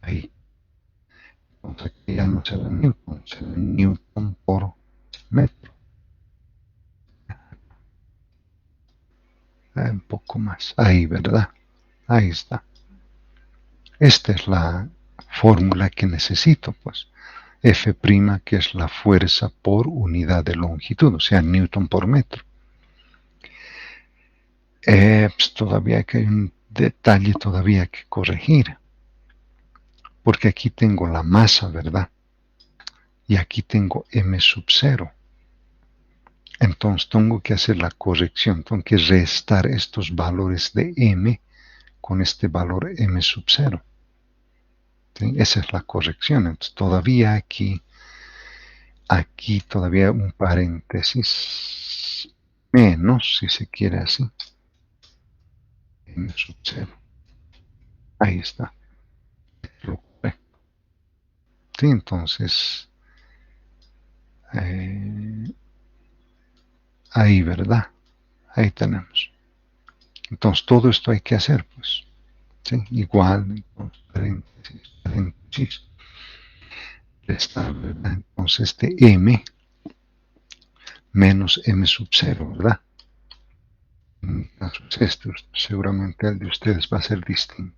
Ahí. Entonces aquí ya no será Newton por metro. Un poco más. Ahí, ¿verdad? Ahí está. Esta es la fórmula que necesito, pues. F', que es la fuerza por unidad de longitud, o sea, Newton por metro. Pues todavía hay un detalle todavía que corregir, porque aquí tengo la masa, ¿verdad? Y aquí tengo m sub 0. Entonces tengo que hacer la corrección, tengo que restar estos valores de m con este valor m sub 0. ¿Sí? Esa es la corrección. Entonces todavía aquí todavía un paréntesis menos, si se quiere así, m sub 0. Ahí está. Sí, entonces, ahí, ¿verdad? Ahí tenemos. Entonces, todo esto hay que hacer, pues. ¿Sí? Igual, entonces, paréntesis, restar, ¿verdad? Entonces, este M menos m sub 0, ¿verdad? En mi caso es este, seguramente el de ustedes va a ser distinto.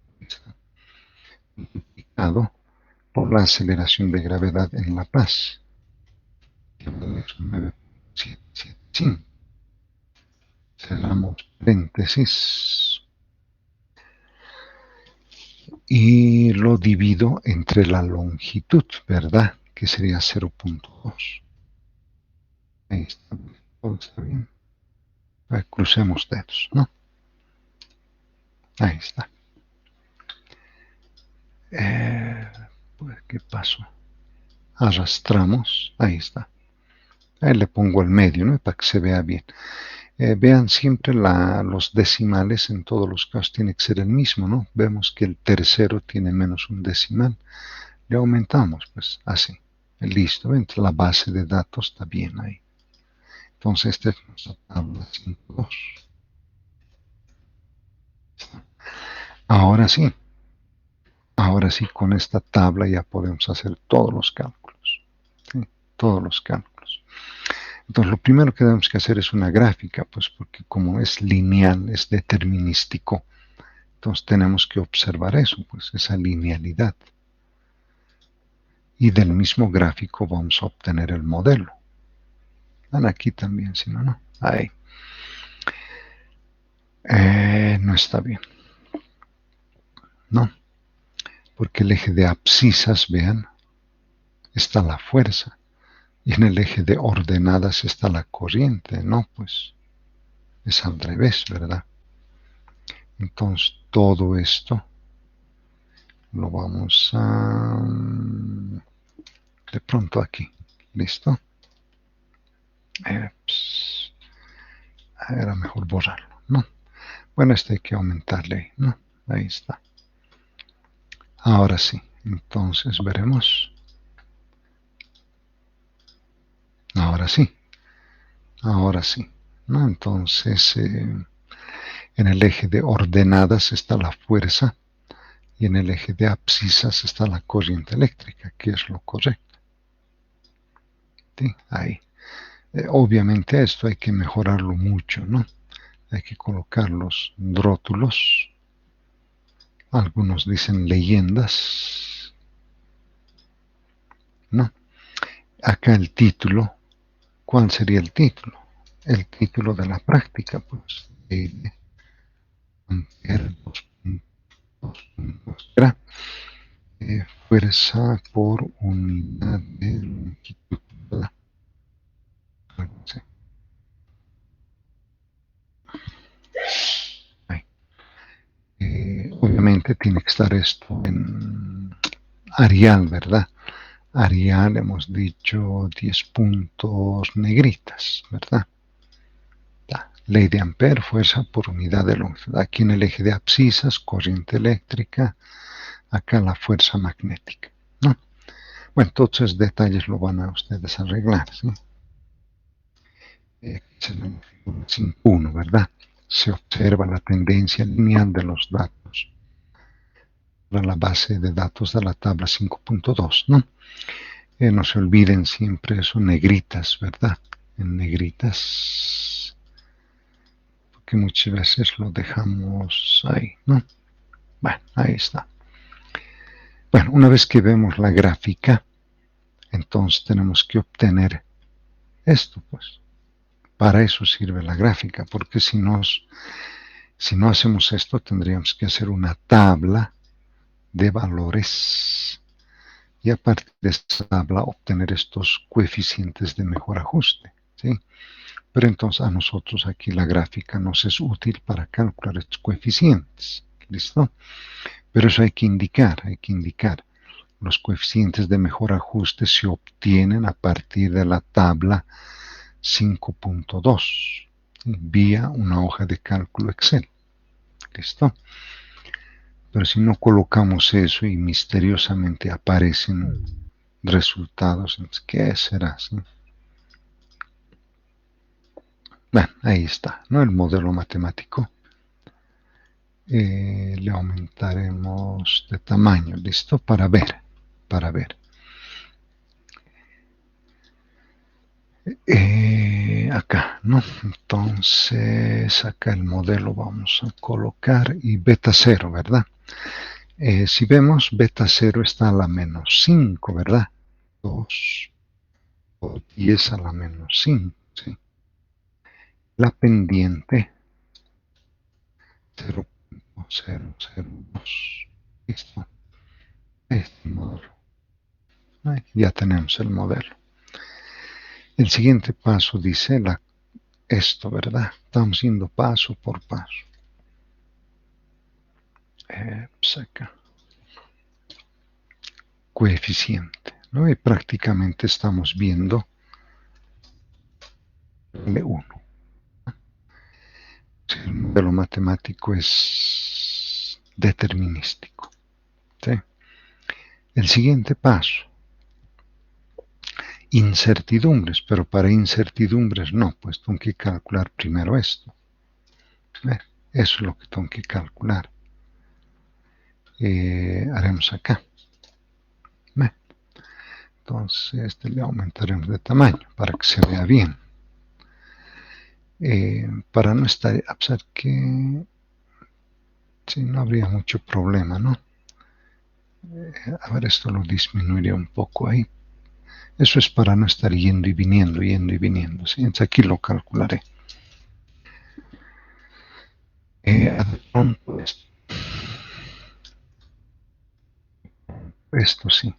Multiplicado por la aceleración de gravedad en La Paz. 9.775. Cerramos paréntesis y lo divido entre la longitud, ¿verdad? Que sería 0.2. Ahí está, todo está bien. Crucemos dedos, ¿no? Ahí está. Pues, ¿qué pasó? Arrastramos, ahí está. Ahí le pongo el medio, ¿no? Para que se vea bien. Vean siempre los decimales, en todos los casos tiene que ser el mismo, ¿no? Vemos que el tercero tiene menos un decimal. Le aumentamos, pues, así. Listo, entonces la base de datos está bien ahí. Entonces, esta es nuestra tabla 5.2. Ahora sí, con esta tabla ya podemos hacer todos los cálculos. ¿Sí? Todos los cálculos. Entonces, lo primero que tenemos que hacer es una gráfica, pues porque como es lineal, es determinístico, entonces tenemos que observar eso, pues esa linealidad. Y del mismo gráfico vamos a obtener el modelo. Dan aquí también, si no, no. Ahí. No está bien. No. Porque el eje de abscisas, vean, está la fuerza. Y en el eje de ordenadas está la corriente. No, pues es al revés, ¿verdad? Entonces todo esto lo vamos a... de pronto aquí. ¿Listo? Era mejor borrarlo, ¿no? Bueno, este hay que aumentarle, ¿no? Ahí está. Ahora sí, entonces veremos. Ahora sí, ¿no? Entonces, en el eje de ordenadas está la fuerza y en el eje de abscisas está la corriente eléctrica, que es lo correcto. ¿Sí? Ahí. Obviamente esto hay que mejorarlo mucho, ¿no? Hay que colocar los rótulos. Algunos dicen leyendas, ¿no? Acá el título. ¿Cuál sería el título? El título de la práctica, pues, de Ampere 2.2. Era fuerza por unidad de longitud, ¿verdad? Sí. Obviamente tiene que estar esto en Arial, ¿verdad? Arial hemos dicho 10 puntos negritas, ¿verdad? Ley de Ampere, fuerza por unidad de longitud. Aquí en el eje de abscisas, corriente eléctrica. Acá la fuerza magnética, ¿no? Bueno, todos esos detalles lo van a ustedes arreglar, ¿sí? Es la figura 5.1, ¿verdad? Se observa la tendencia lineal de los datos para la base de datos de la tabla 5.2, ¿no? No se olviden siempre eso, negritas, ¿verdad? En negritas, porque muchas veces lo dejamos ahí, ¿no? Bueno, ahí está. Bueno, una vez que vemos la gráfica, entonces tenemos que obtener esto, pues. Para eso sirve la gráfica, porque si no hacemos esto, tendríamos que hacer una tabla de valores y a partir de esta tabla obtener estos coeficientes de mejor ajuste, ¿sí? Pero entonces a nosotros aquí la gráfica nos es útil para calcular estos coeficientes, ¿listo? Pero eso hay que indicar. Los coeficientes de mejor ajuste se obtienen a partir de la tabla 5.2 vía una hoja de cálculo Excel. ¿Listo? Pero si no colocamos eso y misteriosamente aparecen resultados, ¿qué será? ¿Sí? Bueno, ahí está, ¿no? El modelo matemático. Le aumentaremos de tamaño, ¿listo? Para ver. ¿no? Entonces, acá el modelo vamos a colocar y beta 0, ¿verdad? Si vemos, beta 0 está a la menos 5, ¿verdad? 2 por 10 a la menos 5, ¿sí? La pendiente 0.002. Listo. Este modelo. Ya tenemos el modelo. El siguiente paso dice esto, ¿verdad? Estamos yendo paso por paso. Pues acá. Coeficiente, ¿no? Y prácticamente estamos viendo L1. El modelo matemático es determinístico. ¿Sí? El siguiente paso, incertidumbres, pero para incertidumbres no, pues tengo que calcular primero esto. ¿Ves? Eso es lo que tengo que calcular. Haremos acá. ¿Ves? Entonces le aumentaremos de tamaño para que se vea bien. Para no estar, a pesar que sí, no habría mucho problema, ¿no? A ver, esto lo disminuiré un poco ahí. Eso es para no estar yendo y viniendo, yendo y viniendo. ¿Sí? Entonces aquí lo calcularé. Pronto esto sí,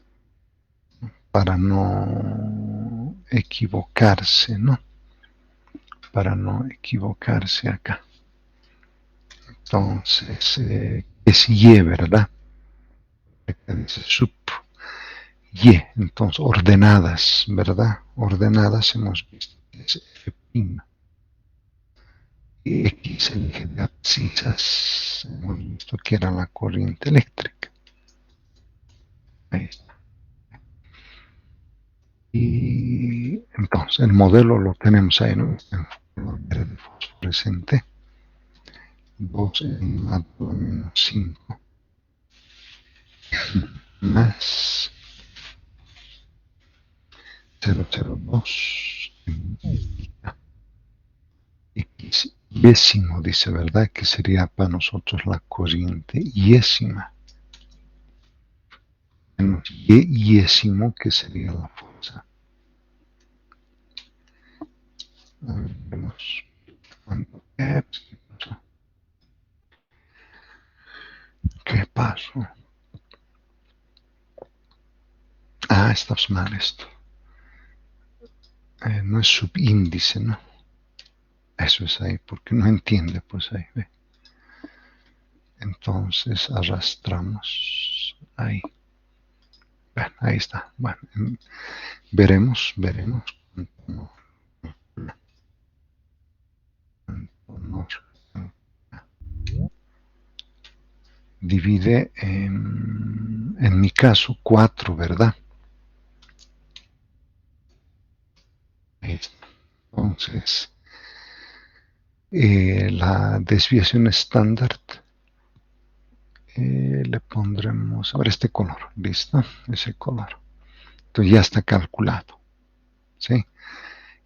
para no equivocarse, ¿no? Para no equivocarse acá. Entonces, es Y, ¿verdad? Acá dice sub Y, entonces ordenadas, ¿verdad? Ordenadas hemos visto que es F'. Y X el eje de abscisas, hemos visto que era la corriente eléctrica. Ahí está. Y entonces el modelo lo tenemos ahí, ¿no? En color verde fosforescente. 2 elevado a menos 5 más 0,02 X yésimo, dice, ¿verdad? Que sería para nosotros la corriente yésima. Menos Y yésimo, que sería la fuerza. A ver, vemos. ¿Qué pasó? Ah, está mal esto. No es subíndice, ¿no? Eso es ahí, porque no entiende, pues ahí, ve. Entonces arrastramos ahí. Bueno, ahí está. Bueno, veremos. Divide en mi caso 4, ¿verdad? Ahí está. Entonces, la desviación estándar le pondremos, a ver, este color, ¿listo? Ese color. Entonces ya está calculado, ¿sí?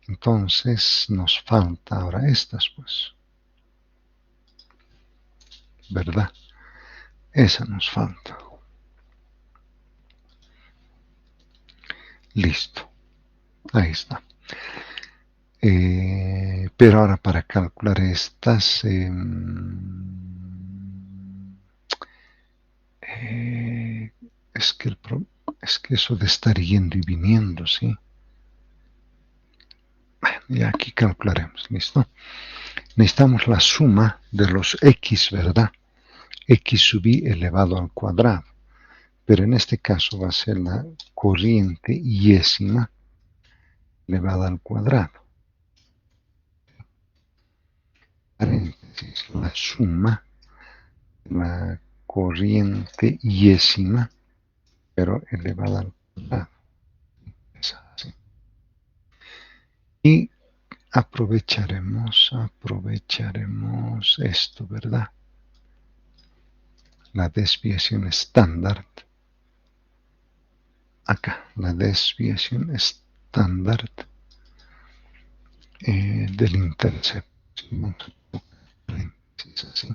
Entonces nos falta ahora estas, pues, ¿verdad? Esa nos falta. Listo, ahí está. Pero ahora para calcular estas, es que es que eso de estar yendo y viniendo, ¿sí? Bueno, y aquí calcularemos, ¿listo? Necesitamos la suma de los x, ¿verdad? X sub i elevado al cuadrado. Pero en este caso va a ser la corriente yésima elevada al cuadrado. Paréntesis, la suma de la corriente yésima, pero elevada al cuadrado. Es así. Y aprovecharemos esto, ¿verdad? La desviación estándar. Acá, la desviación estándar del intercepto. Vamos a poner paréntesis así.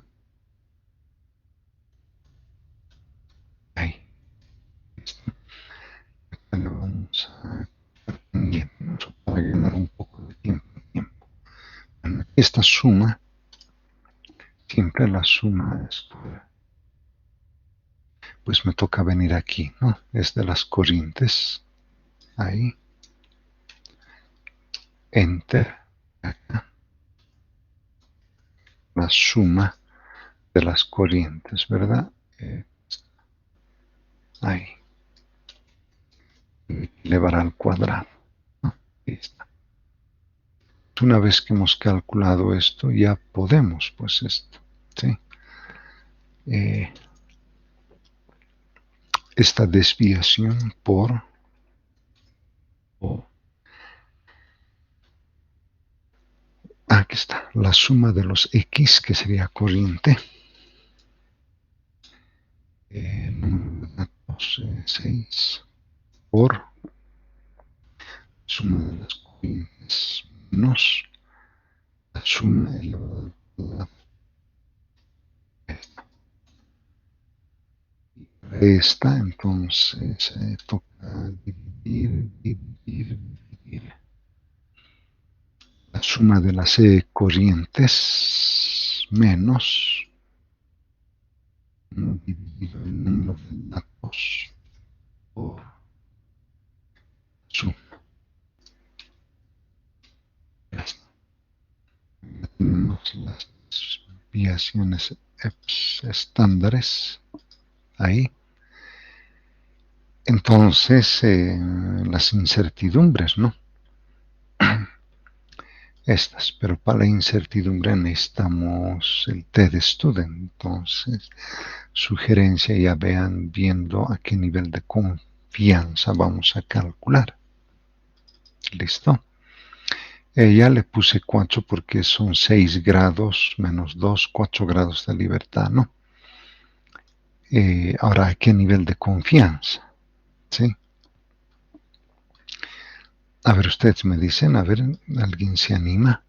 Ahí. Lo vamos a pendiente para ganar un poco de tiempo. Bueno, esta suma, siempre la suma es pura. Pues me toca venir aquí, ¿no? Es de las corrientes. Ahí. Enter. Acá. La suma de las corrientes, ¿verdad? Ahí. Elevar al cuadrado. ¿No? Ahí está. Una vez que hemos calculado esto, ya podemos, pues esto, ¿sí? Esta desviación por aquí está, la suma de los X, que sería corriente, número de datos 6, por suma de las corrientes menos la suma elevada a esta, entonces toca dividir. La suma de las corrientes menos dividido el número de datos por suma. Tenemos las desviaciones estándares ahí. Entonces, las incertidumbres, ¿no? Estas, pero para la incertidumbre necesitamos el TED-Student. Entonces, sugerencia, ya vean viendo a qué nivel de confianza vamos a calcular. ¿Listo? Ya le puse 4 porque son 6 grados menos 2, 4 grados de libertad, ¿no? Ahora, ¿a qué nivel de confianza? ¿Sí? A ver, ustedes me dicen, a ver, ¿alguien se anima?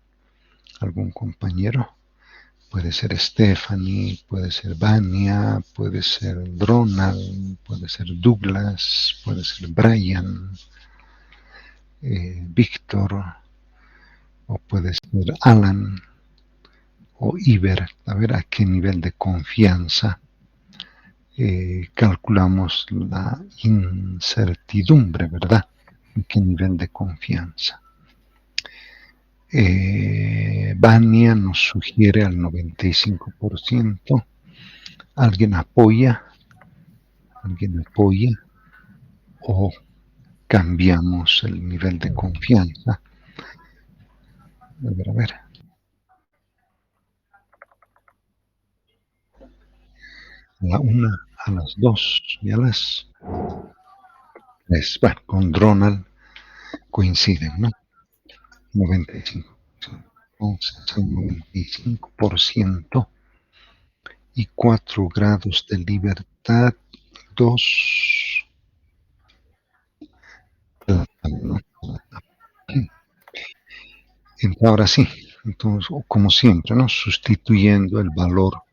¿Algún compañero? Puede ser Stephanie, puede ser Vania, puede ser Ronald, puede ser Douglas, puede ser Brian, Víctor, o puede ser Alan o Iber. A ver a qué nivel de confianza calculamos la incertidumbre, ¿verdad? ¿A qué nivel de confianza? Vania nos sugiere al 95%. ¿Alguien apoya? ¿Alguien apoya? ¿O cambiamos el nivel de confianza? A ver. A la 1, a las 2 y a las 3. Bueno, con Ronald coinciden, ¿no? 95%. Entonces, el 95% y 4 grados de libertad, 2. Ahora sí, entonces, como siempre, ¿no? Sustituyendo el valor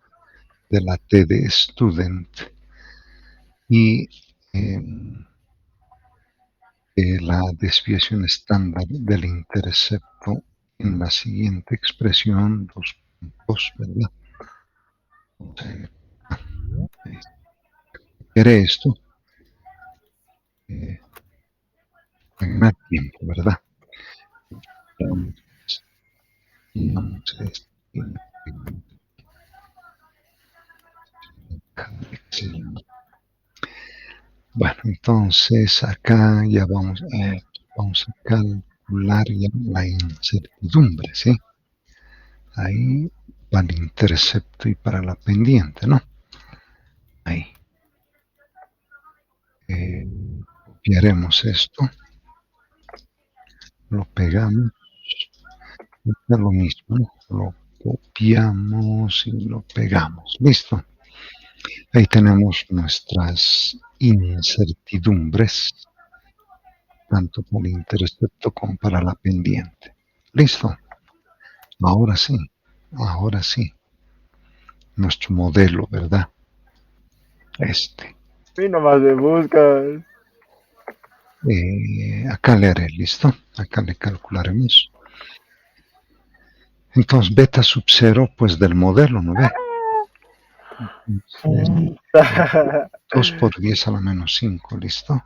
de la T de student y la desviación estándar del intercepto en la siguiente expresión, 2 puntos, ¿verdad? Quiere esto ganar tiempo, ¿verdad? Bueno, entonces acá ya vamos a calcular ya la incertidumbre, ¿sí? Ahí para el intercepto y para la pendiente, ¿no? Ahí. Copiaremos esto, lo pegamos, es lo mismo, ¿no? Lo copiamos y lo pegamos. Listo. Ahí tenemos nuestras incertidumbres, tanto para el intercepto como para la pendiente. Listo. Ahora sí. Ahora sí. Nuestro modelo, ¿verdad? Y nomás me buscas. Acá le haré, ¿listo? Acá le calcularemos. Entonces, beta sub 0, pues del modelo, ¿no ve? Entonces, 2 por 10 a la menos 5, ¿listo?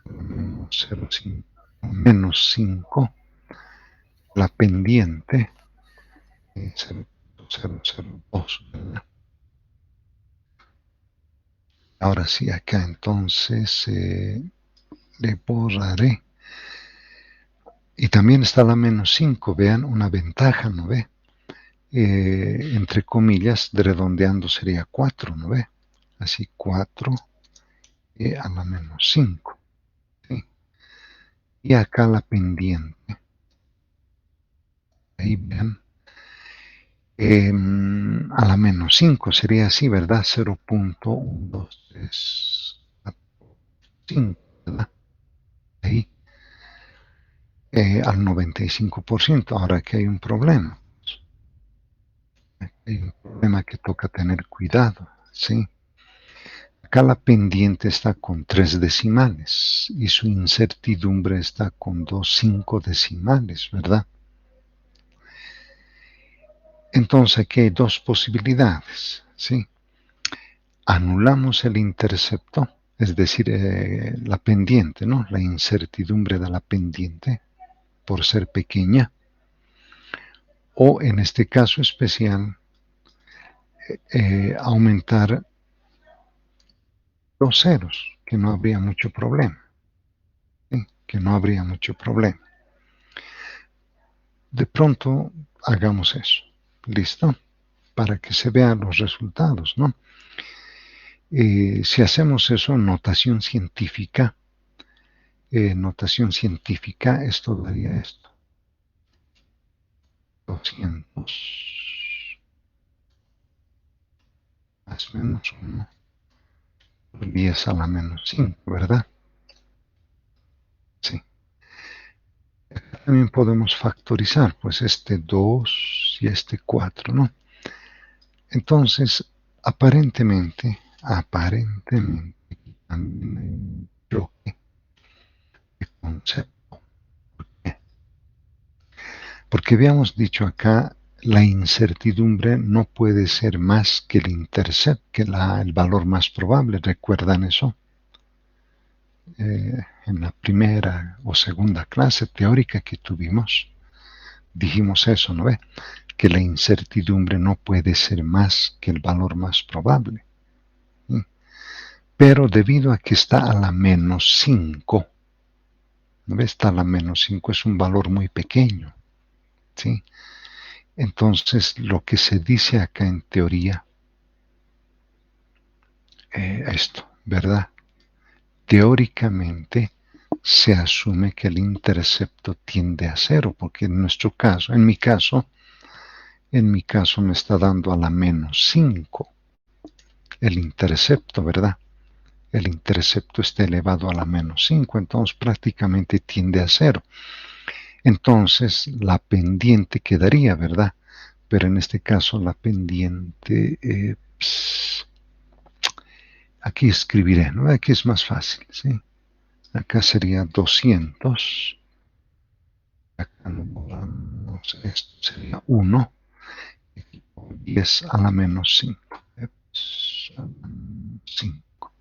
Menos 0,5. Menos 5. La pendiente. 0,002, ¿verdad? Ahora sí, acá entonces le borraré. Y también está la menos 5. Vean, una ventaja, ¿no ve? Entre comillas, redondeando sería 4, ¿no ve? Así 4 a la menos 5. ¿Sí? Y acá la pendiente. Ahí vean. A la menos 5 sería así, ¿verdad? 0.12345, ¿verdad? Ahí. Al 95%. Ahora aquí hay un problema. Hay un problema que toca tener cuidado, ¿sí? Acá la pendiente está con 3 decimales y su incertidumbre está con 5 decimales, ¿verdad? Entonces aquí hay dos posibilidades, ¿sí? Anulamos el intercepto, es decir, la pendiente, ¿no? La incertidumbre de la pendiente por ser pequeña, o en este caso especial, aumentar los ceros, que no habría mucho problema, ¿sí? Que no habría mucho problema. De pronto hagamos eso, ¿listo? Para que se vean los resultados, ¿no? Si hacemos eso en notación científica, esto daría esto. 200 más menos 1, 10 a la menos 5, ¿verdad? Sí. También podemos factorizar, pues este 2 y este 4, ¿no? Entonces, aparentemente, también hay un choque de concepto. Porque habíamos dicho acá, la incertidumbre no puede ser más que el intercept, que el valor más probable. ¿Recuerdan eso? En la primera o segunda clase teórica que tuvimos, dijimos eso, ¿no ve? Que la incertidumbre no puede ser más que el valor más probable. ¿Sí? Pero debido a que está a la menos 5, ¿no ve? Está a la menos 5, es un valor muy pequeño, ¿sí? Entonces, lo que se dice acá en teoría, esto, ¿verdad? Teóricamente se asume que el intercepto tiende a cero, porque en nuestro caso, en mi caso me está dando a la menos 5 el intercepto, ¿verdad? El intercepto está elevado a la menos 5, entonces prácticamente tiende a cero. Entonces la pendiente quedaría, ¿verdad? Pero en este caso la pendiente, aquí escribiré, ¿no? Aquí es más fácil, ¿sí? Acá sería 200. Acá lo borramos, esto sería 1. 10 a la menos 5. 5.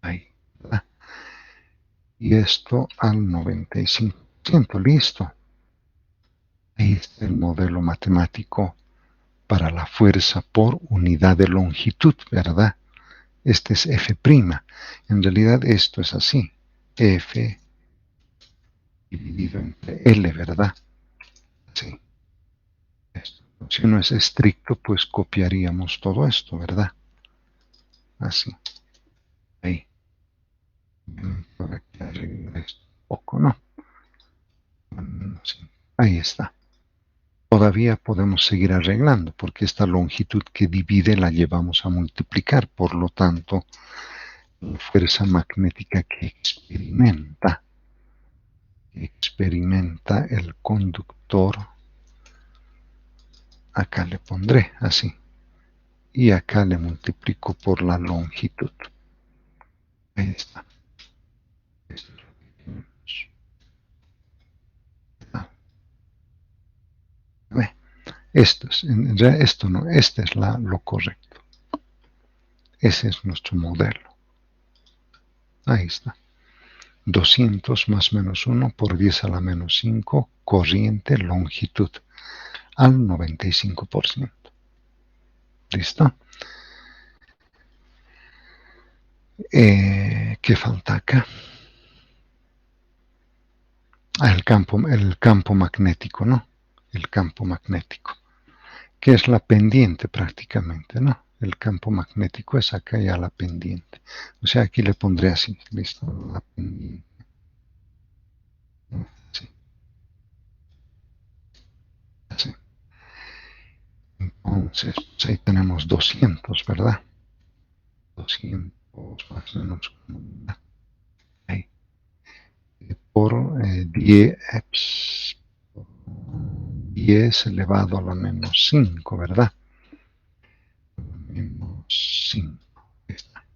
Ahí, ¿verdad? Y esto al 95%. Listo. Ahí está el modelo matemático para la fuerza por unidad de longitud, ¿verdad? Este es F'. En realidad esto es así. F dividido entre L, ¿verdad? Sí. Esto. Si uno es estricto, pues copiaríamos todo esto, ¿verdad? Así. Ahí. Por aquí arreglar esto un poco, ¿no? Sí. Ahí está. Todavía podemos seguir arreglando porque esta longitud que divide la llevamos a multiplicar. Por lo tanto, la fuerza magnética que experimenta experimenta el conductor, acá le pondré así, y acá le multiplico por la longitud. Ahí está. Esto no, este es lo correcto. Ese es nuestro modelo. Ahí está. 200 más menos 1 por 10 a la menos 5, corriente, longitud, al 95%. ¿Listo? ¿Qué falta acá? El campo magnético, ¿no? El campo magnético, que es la pendiente prácticamente, ¿no? El campo magnético es acá ya la pendiente. O sea, aquí le pondré así, ¿listo? La pendiente. Sí, así. Entonces, ahí tenemos 200, ¿verdad? 200 más o menos. Ahí. Por 10 elevado a la menos 5, ¿verdad? Menos 5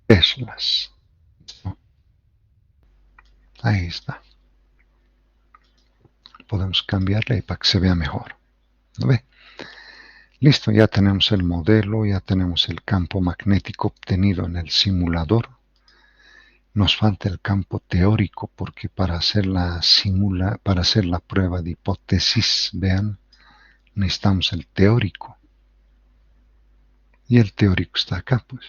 teslas. Ahí está. Podemos cambiarle ahí para que se vea mejor. ¿No ve? Listo, ya tenemos el modelo, ya tenemos el campo magnético obtenido en el simulador. Nos falta el campo teórico porque para hacer la prueba de hipótesis, vean, necesitamos el teórico. Y el teórico está acá, pues.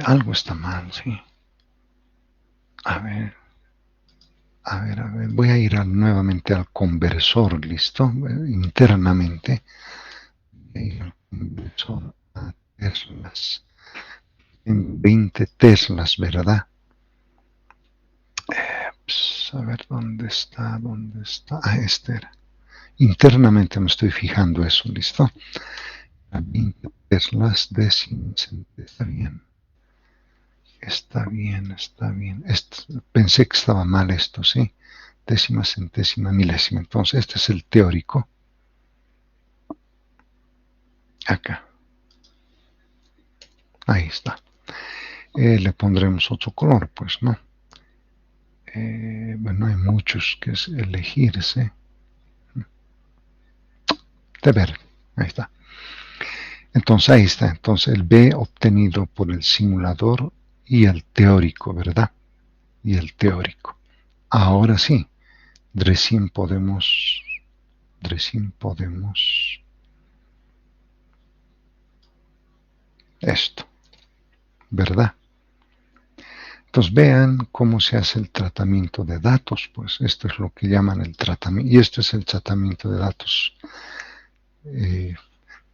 Algo está mal, sí. A ver. Voy a ir nuevamente al conversor, ¿listo? Internamente. El conversor a teslas. En 20 teslas, ¿verdad? A ver, ¿dónde está? Ah, este era. Internamente me estoy fijando eso, ¿listo? A 20 teslas décimas. Está bien. Está bien. Pensé que estaba mal esto, ¿sí? Décima, centésima, milésima. Entonces, este es el teórico. Acá. Ahí está. Le pondremos otro color, pues, ¿no? Bueno, hay muchos que elegirse. De verde. Ahí está. Entonces, ahí está. Entonces, el B obtenido por el simulador y el teórico, ¿verdad? Y el teórico. Ahora sí, recién podemos esto, ¿verdad? Entonces vean cómo se hace el tratamiento de datos, pues esto es lo que llaman el tratamiento, y este es el tratamiento de datos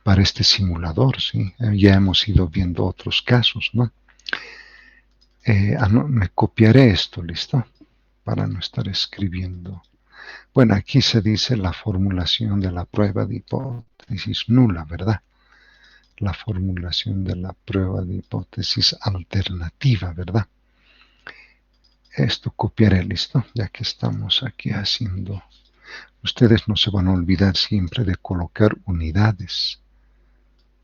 para este simulador, ¿sí? Ya hemos ido viendo otros casos, ¿no? No, me copiaré esto, ¿listo? Para no estar escribiendo. Bueno, aquí se dice la formulación de la prueba de hipótesis nula, ¿verdad? La formulación de la prueba de hipótesis alternativa, ¿verdad? Esto copiaré, listo, ya que estamos aquí haciendo. Ustedes no se van a olvidar siempre de colocar unidades,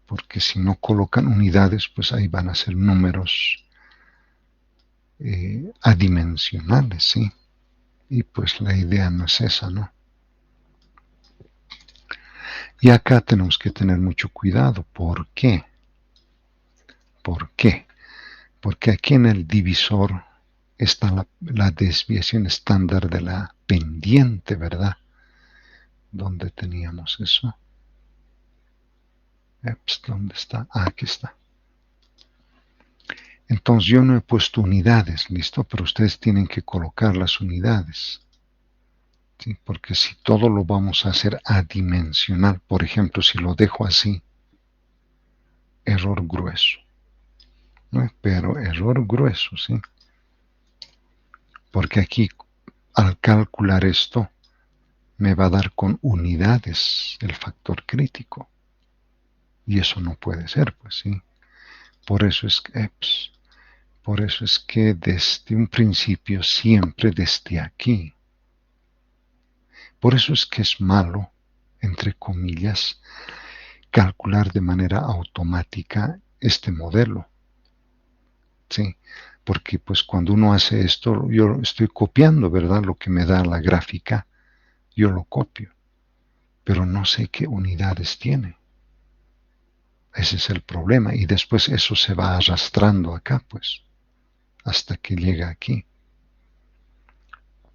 porque si no colocan unidades, pues ahí van a ser números adimensionales, ¿sí? Y pues la idea no es esa, ¿no? Y acá tenemos que tener mucho cuidado. ¿Por qué? ¿Por qué? Porque aquí en el divisor está la desviación estándar de la pendiente, ¿verdad? ¿Dónde teníamos eso? ¿Dónde está? Ah, aquí está. Entonces yo no he puesto unidades, ¿listo? Pero ustedes tienen que colocar las unidades. ¿Sí? Porque si todo lo vamos a hacer adimensional, por ejemplo, si lo dejo así, error grueso. ¿No? Pero error grueso, ¿sí? Porque aquí, al calcular esto, me va a dar con unidades el factor crítico. Y eso no puede ser, pues, ¿sí? Por eso es que Por eso es que desde un principio, siempre desde aquí. Por eso es que es malo, entre comillas, calcular de manera automática este modelo. ¿Sí? Porque pues cuando uno hace esto, yo estoy copiando, ¿verdad? Lo que me da la gráfica, yo lo copio, pero no sé qué unidades tiene. Ese es el problema. Y después eso se va arrastrando acá, pues, hasta que llega aquí.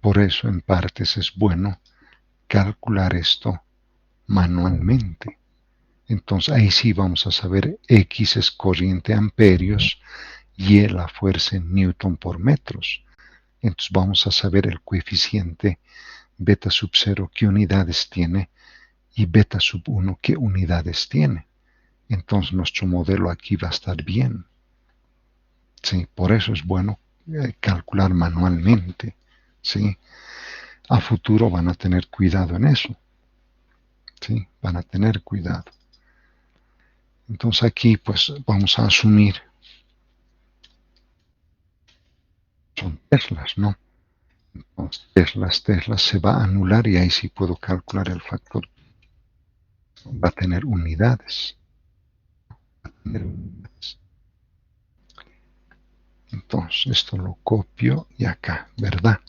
Por eso, en partes, es bueno calcular esto manualmente. Entonces, ahí sí vamos a saber X es corriente amperios y la fuerza en Newton por metros. Entonces, vamos a saber el coeficiente beta sub 0 qué unidades tiene y beta sub 1 qué unidades tiene. Entonces, nuestro modelo aquí va a estar bien. Sí, por eso es bueno calcular manualmente. ¿Sí? A futuro van a tener cuidado en eso. ¿Sí? Van a tener cuidado. Entonces aquí pues vamos a asumir son teslas, ¿no? Entonces teslas se va a anular y ahí sí puedo calcular el factor. Va a tener unidades. Entonces esto lo copio y acá, ¿verdad?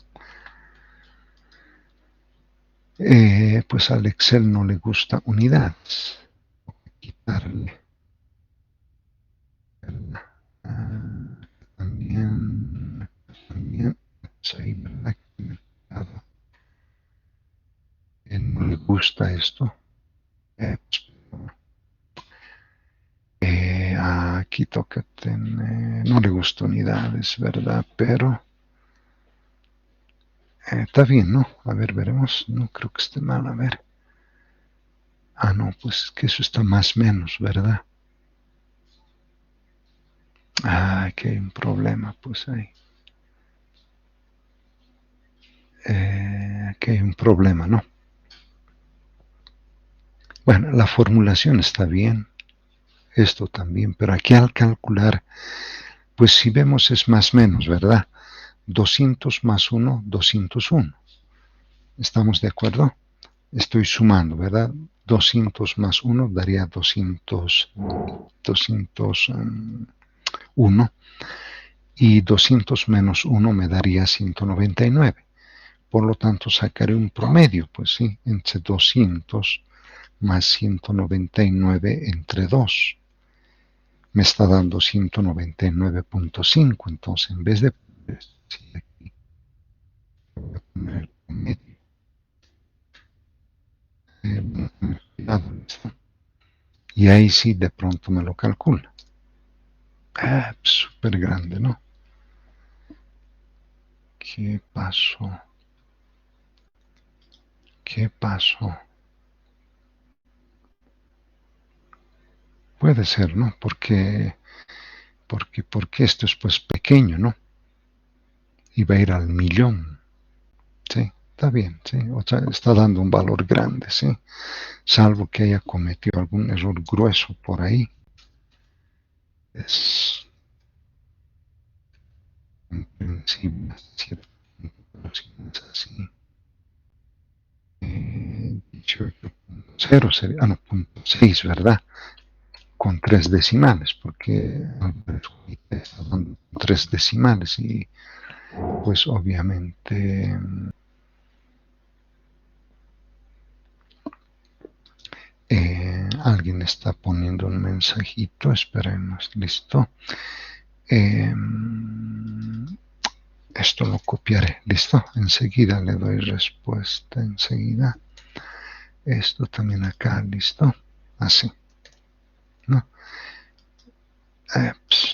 Pues al Excel no le gusta unidades. Voy a quitarle. También, pues ahí, ¿verdad? No le gusta esto. Aquí toca tener, no le gusta unidades, ¿verdad? Pero está bien, ¿no? A ver, veremos. No creo que esté mal, a ver. No, pues que eso está más o menos, ¿verdad? Aquí hay un problema, pues ahí. Aquí hay un problema, ¿no? Bueno, la formulación está bien, esto también, pero aquí al calcular, pues si vemos es más o menos, ¿verdad? 200 más 1, 201. ¿Estamos de acuerdo? Estoy sumando, ¿verdad? 200 más 1 daría 201 y 200 menos 1 me daría 199. Por lo tanto, sacaré un promedio, pues sí, entre 200 más 199 entre 2. Me está dando 199.5. Entonces, en vez de aquí, voy a poner el promedio. Y ahí sí de pronto me lo calcula. Súper grande, ¿no? ¿Qué pasó? ¿Qué pasó? Puede ser, ¿no? Porque esto es pues pequeño, ¿no? Y va a ir al millón. Sí, está bien, sí. O sea, está dando un valor grande, sí. Salvo que haya cometido algún error grueso por ahí. Es comprensible, ¿cierto? Pero si no es así. 18.0 sería, no, 0.6, ¿verdad? Con 3 decimales, porque está dando 3 decimales y pues obviamente alguien está poniendo un mensajito, esperemos, listo. Eh, Esto lo copiaré, listo, enseguida le doy respuesta, enseguida. Esto también acá, listo, así, ¿no?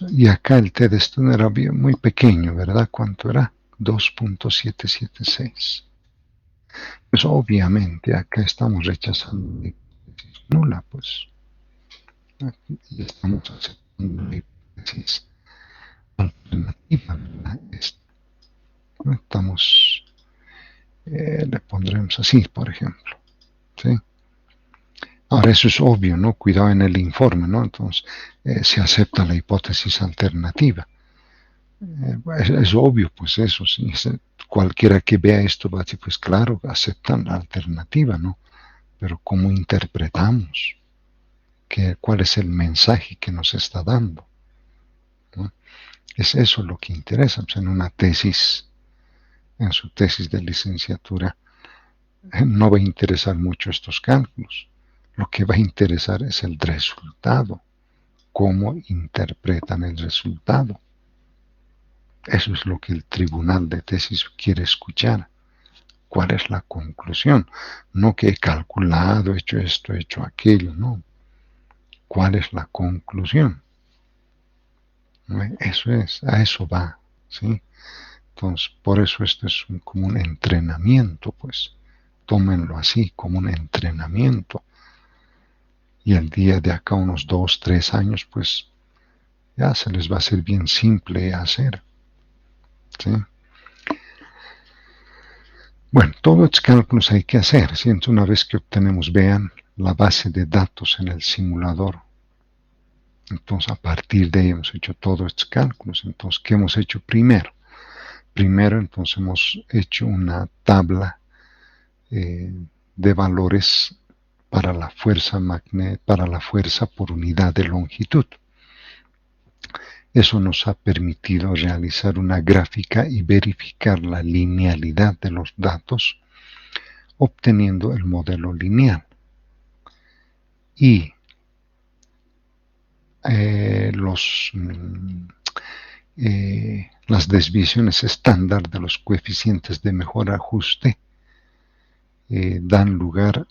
Y acá el T de esto era muy pequeño, ¿verdad? ¿Cuánto era? 2.776. Pues obviamente acá estamos rechazando la hipótesis nula, pues. Aquí estamos aceptando la hipótesis alternativa, ¿verdad? Estamos, le pondremos así, por ejemplo. ¿Sí? Ahora eso es obvio, ¿no? Cuidado en el informe, ¿no? Entonces se acepta la hipótesis alternativa. Es obvio, pues eso, sí. Cualquiera que vea esto va a decir, pues claro, aceptan la alternativa, ¿no? Pero ¿cómo interpretamos? ¿Cuál es el mensaje que nos está dando? ¿No? Es eso lo que interesa. Pues en una tesis, en su tesis de licenciatura, no va a interesar mucho estos cálculos. Lo que va a interesar es el resultado, cómo interpretan el resultado. Eso es lo que el tribunal de tesis quiere escuchar. ¿Cuál es la conclusión? No que he calculado, he hecho esto, he hecho aquello, no. ¿Cuál es la conclusión? Eso es, a eso va, ¿sí? Entonces, por eso esto es como un entrenamiento, pues. Tómenlo así, como un entrenamiento. Y el día de acá, unos 2, 3 años, pues ya se les va a hacer bien simple hacer, ¿sí? Bueno, todos estos cálculos hay que hacer, ¿sí? Entonces, una vez que obtenemos, vean, la base de datos en el simulador. Entonces, a partir de ahí hemos hecho todos estos cálculos. Entonces, ¿qué hemos hecho primero? Primero, entonces, hemos hecho una tabla de valores para la fuerza por unidad de longitud. Eso nos ha permitido realizar una gráfica y verificar la linealidad de los datos, obteniendo el modelo lineal. Y las desviaciones estándar de los coeficientes de mejor ajuste dan lugar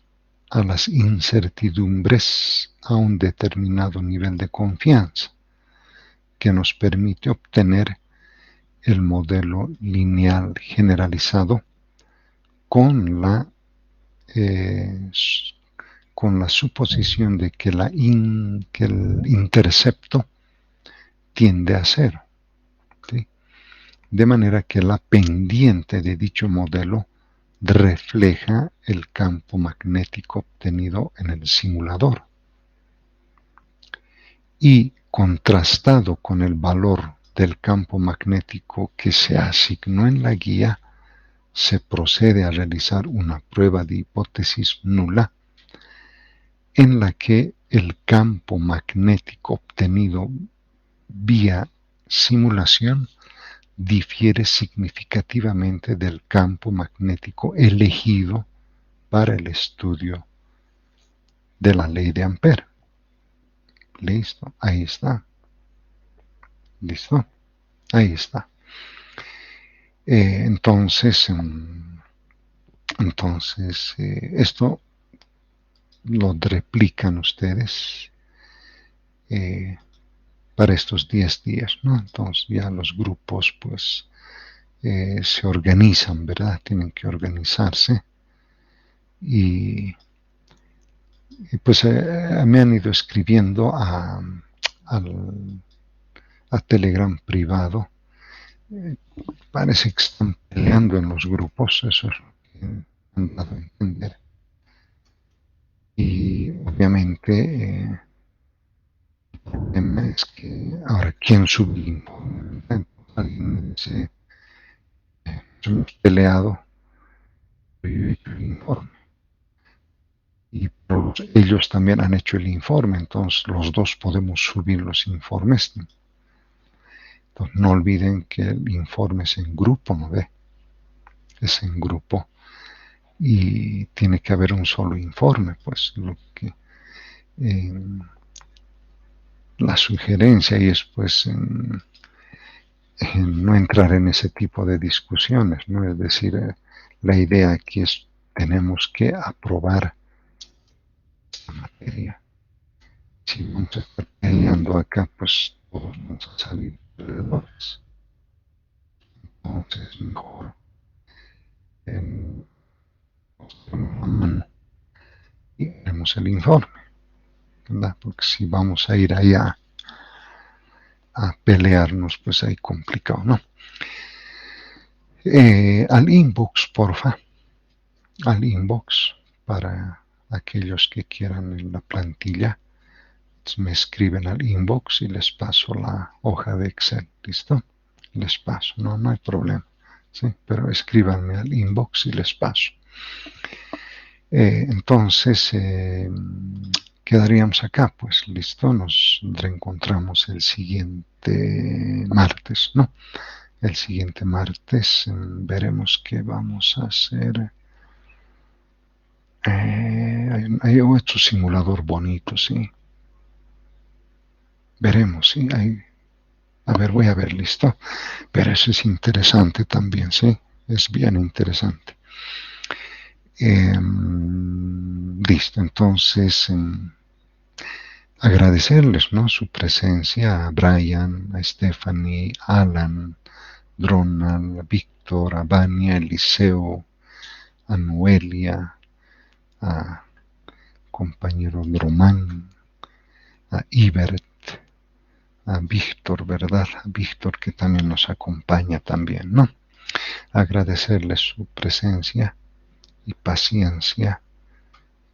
a las incertidumbres a un determinado nivel de confianza que nos permite obtener el modelo lineal generalizado con la, eh, con la suposición de que el intercepto tiende a cero, ¿sí? De manera que la pendiente de dicho modelo refleja el campo magnético obtenido en el simulador y contrastado con el valor del campo magnético que se asignó en la guía, se procede a realizar una prueba de hipótesis nula en la que el campo magnético obtenido vía simulación difiere significativamente del campo magnético elegido para el estudio de la ley de Ampère. Listo, ahí está. Listo, ahí está. Entonces, esto lo replican ustedes para estos 10 días, ¿no? Entonces ya los grupos pues se organizan, ¿verdad? Tienen que organizarse y pues me han ido escribiendo a Telegram privado. Parece que están peleando en los grupos, eso es lo que han dado a entender. Y obviamente el tema es que ahora, ¿quién sube el informe? Alguien dice, hemos peleado, yo he hecho el informe. Y ellos también han hecho el informe, entonces los dos podemos subir los informes. Entonces, no olviden que el informe es en grupo, ¿no ve? Es en grupo y tiene que haber un solo informe, pues lo que la sugerencia y es pues en no entrar en ese tipo de discusiones, ¿no? Es decir, la idea aquí es tenemos que aprobar esta materia. Si vamos a estar peleando acá, pues todos vamos a salir perdedores. Entonces, mejor la mano y vemos el informe, ¿verdad? Porque si vamos a ir ahí a pelearnos, pues ahí complicado, ¿no? Al inbox, porfa, al inbox para aquellos que quieran en la plantilla. Me escriben al inbox y les paso la hoja de Excel, ¿listo? les paso, no hay problema, ¿sí? Pero escríbanme al inbox y les paso. Entonces, quedaríamos acá, pues listo, nos reencontramos el siguiente martes, ¿no? El siguiente martes veremos qué vamos a hacer. Hay otro simulador bonito, sí. Veremos, sí. A ver, voy a ver, listo. Pero eso es interesante también, sí. Es bien interesante. Listo, entonces agradecerles, ¿no? Su presencia a Brian, a Stephanie, Alan, Ronald, a Víctor, a Vania, Eliseo, a Noelia, a compañero Román, a Ibert, a Víctor, ¿verdad? A Víctor que también nos acompaña también, ¿no? Agradecerles su presencia y paciencia.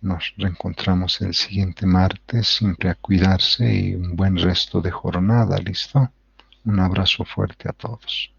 Nos reencontramos el siguiente martes, siempre a cuidarse y un buen resto de jornada, ¿listo? Un abrazo fuerte a todos.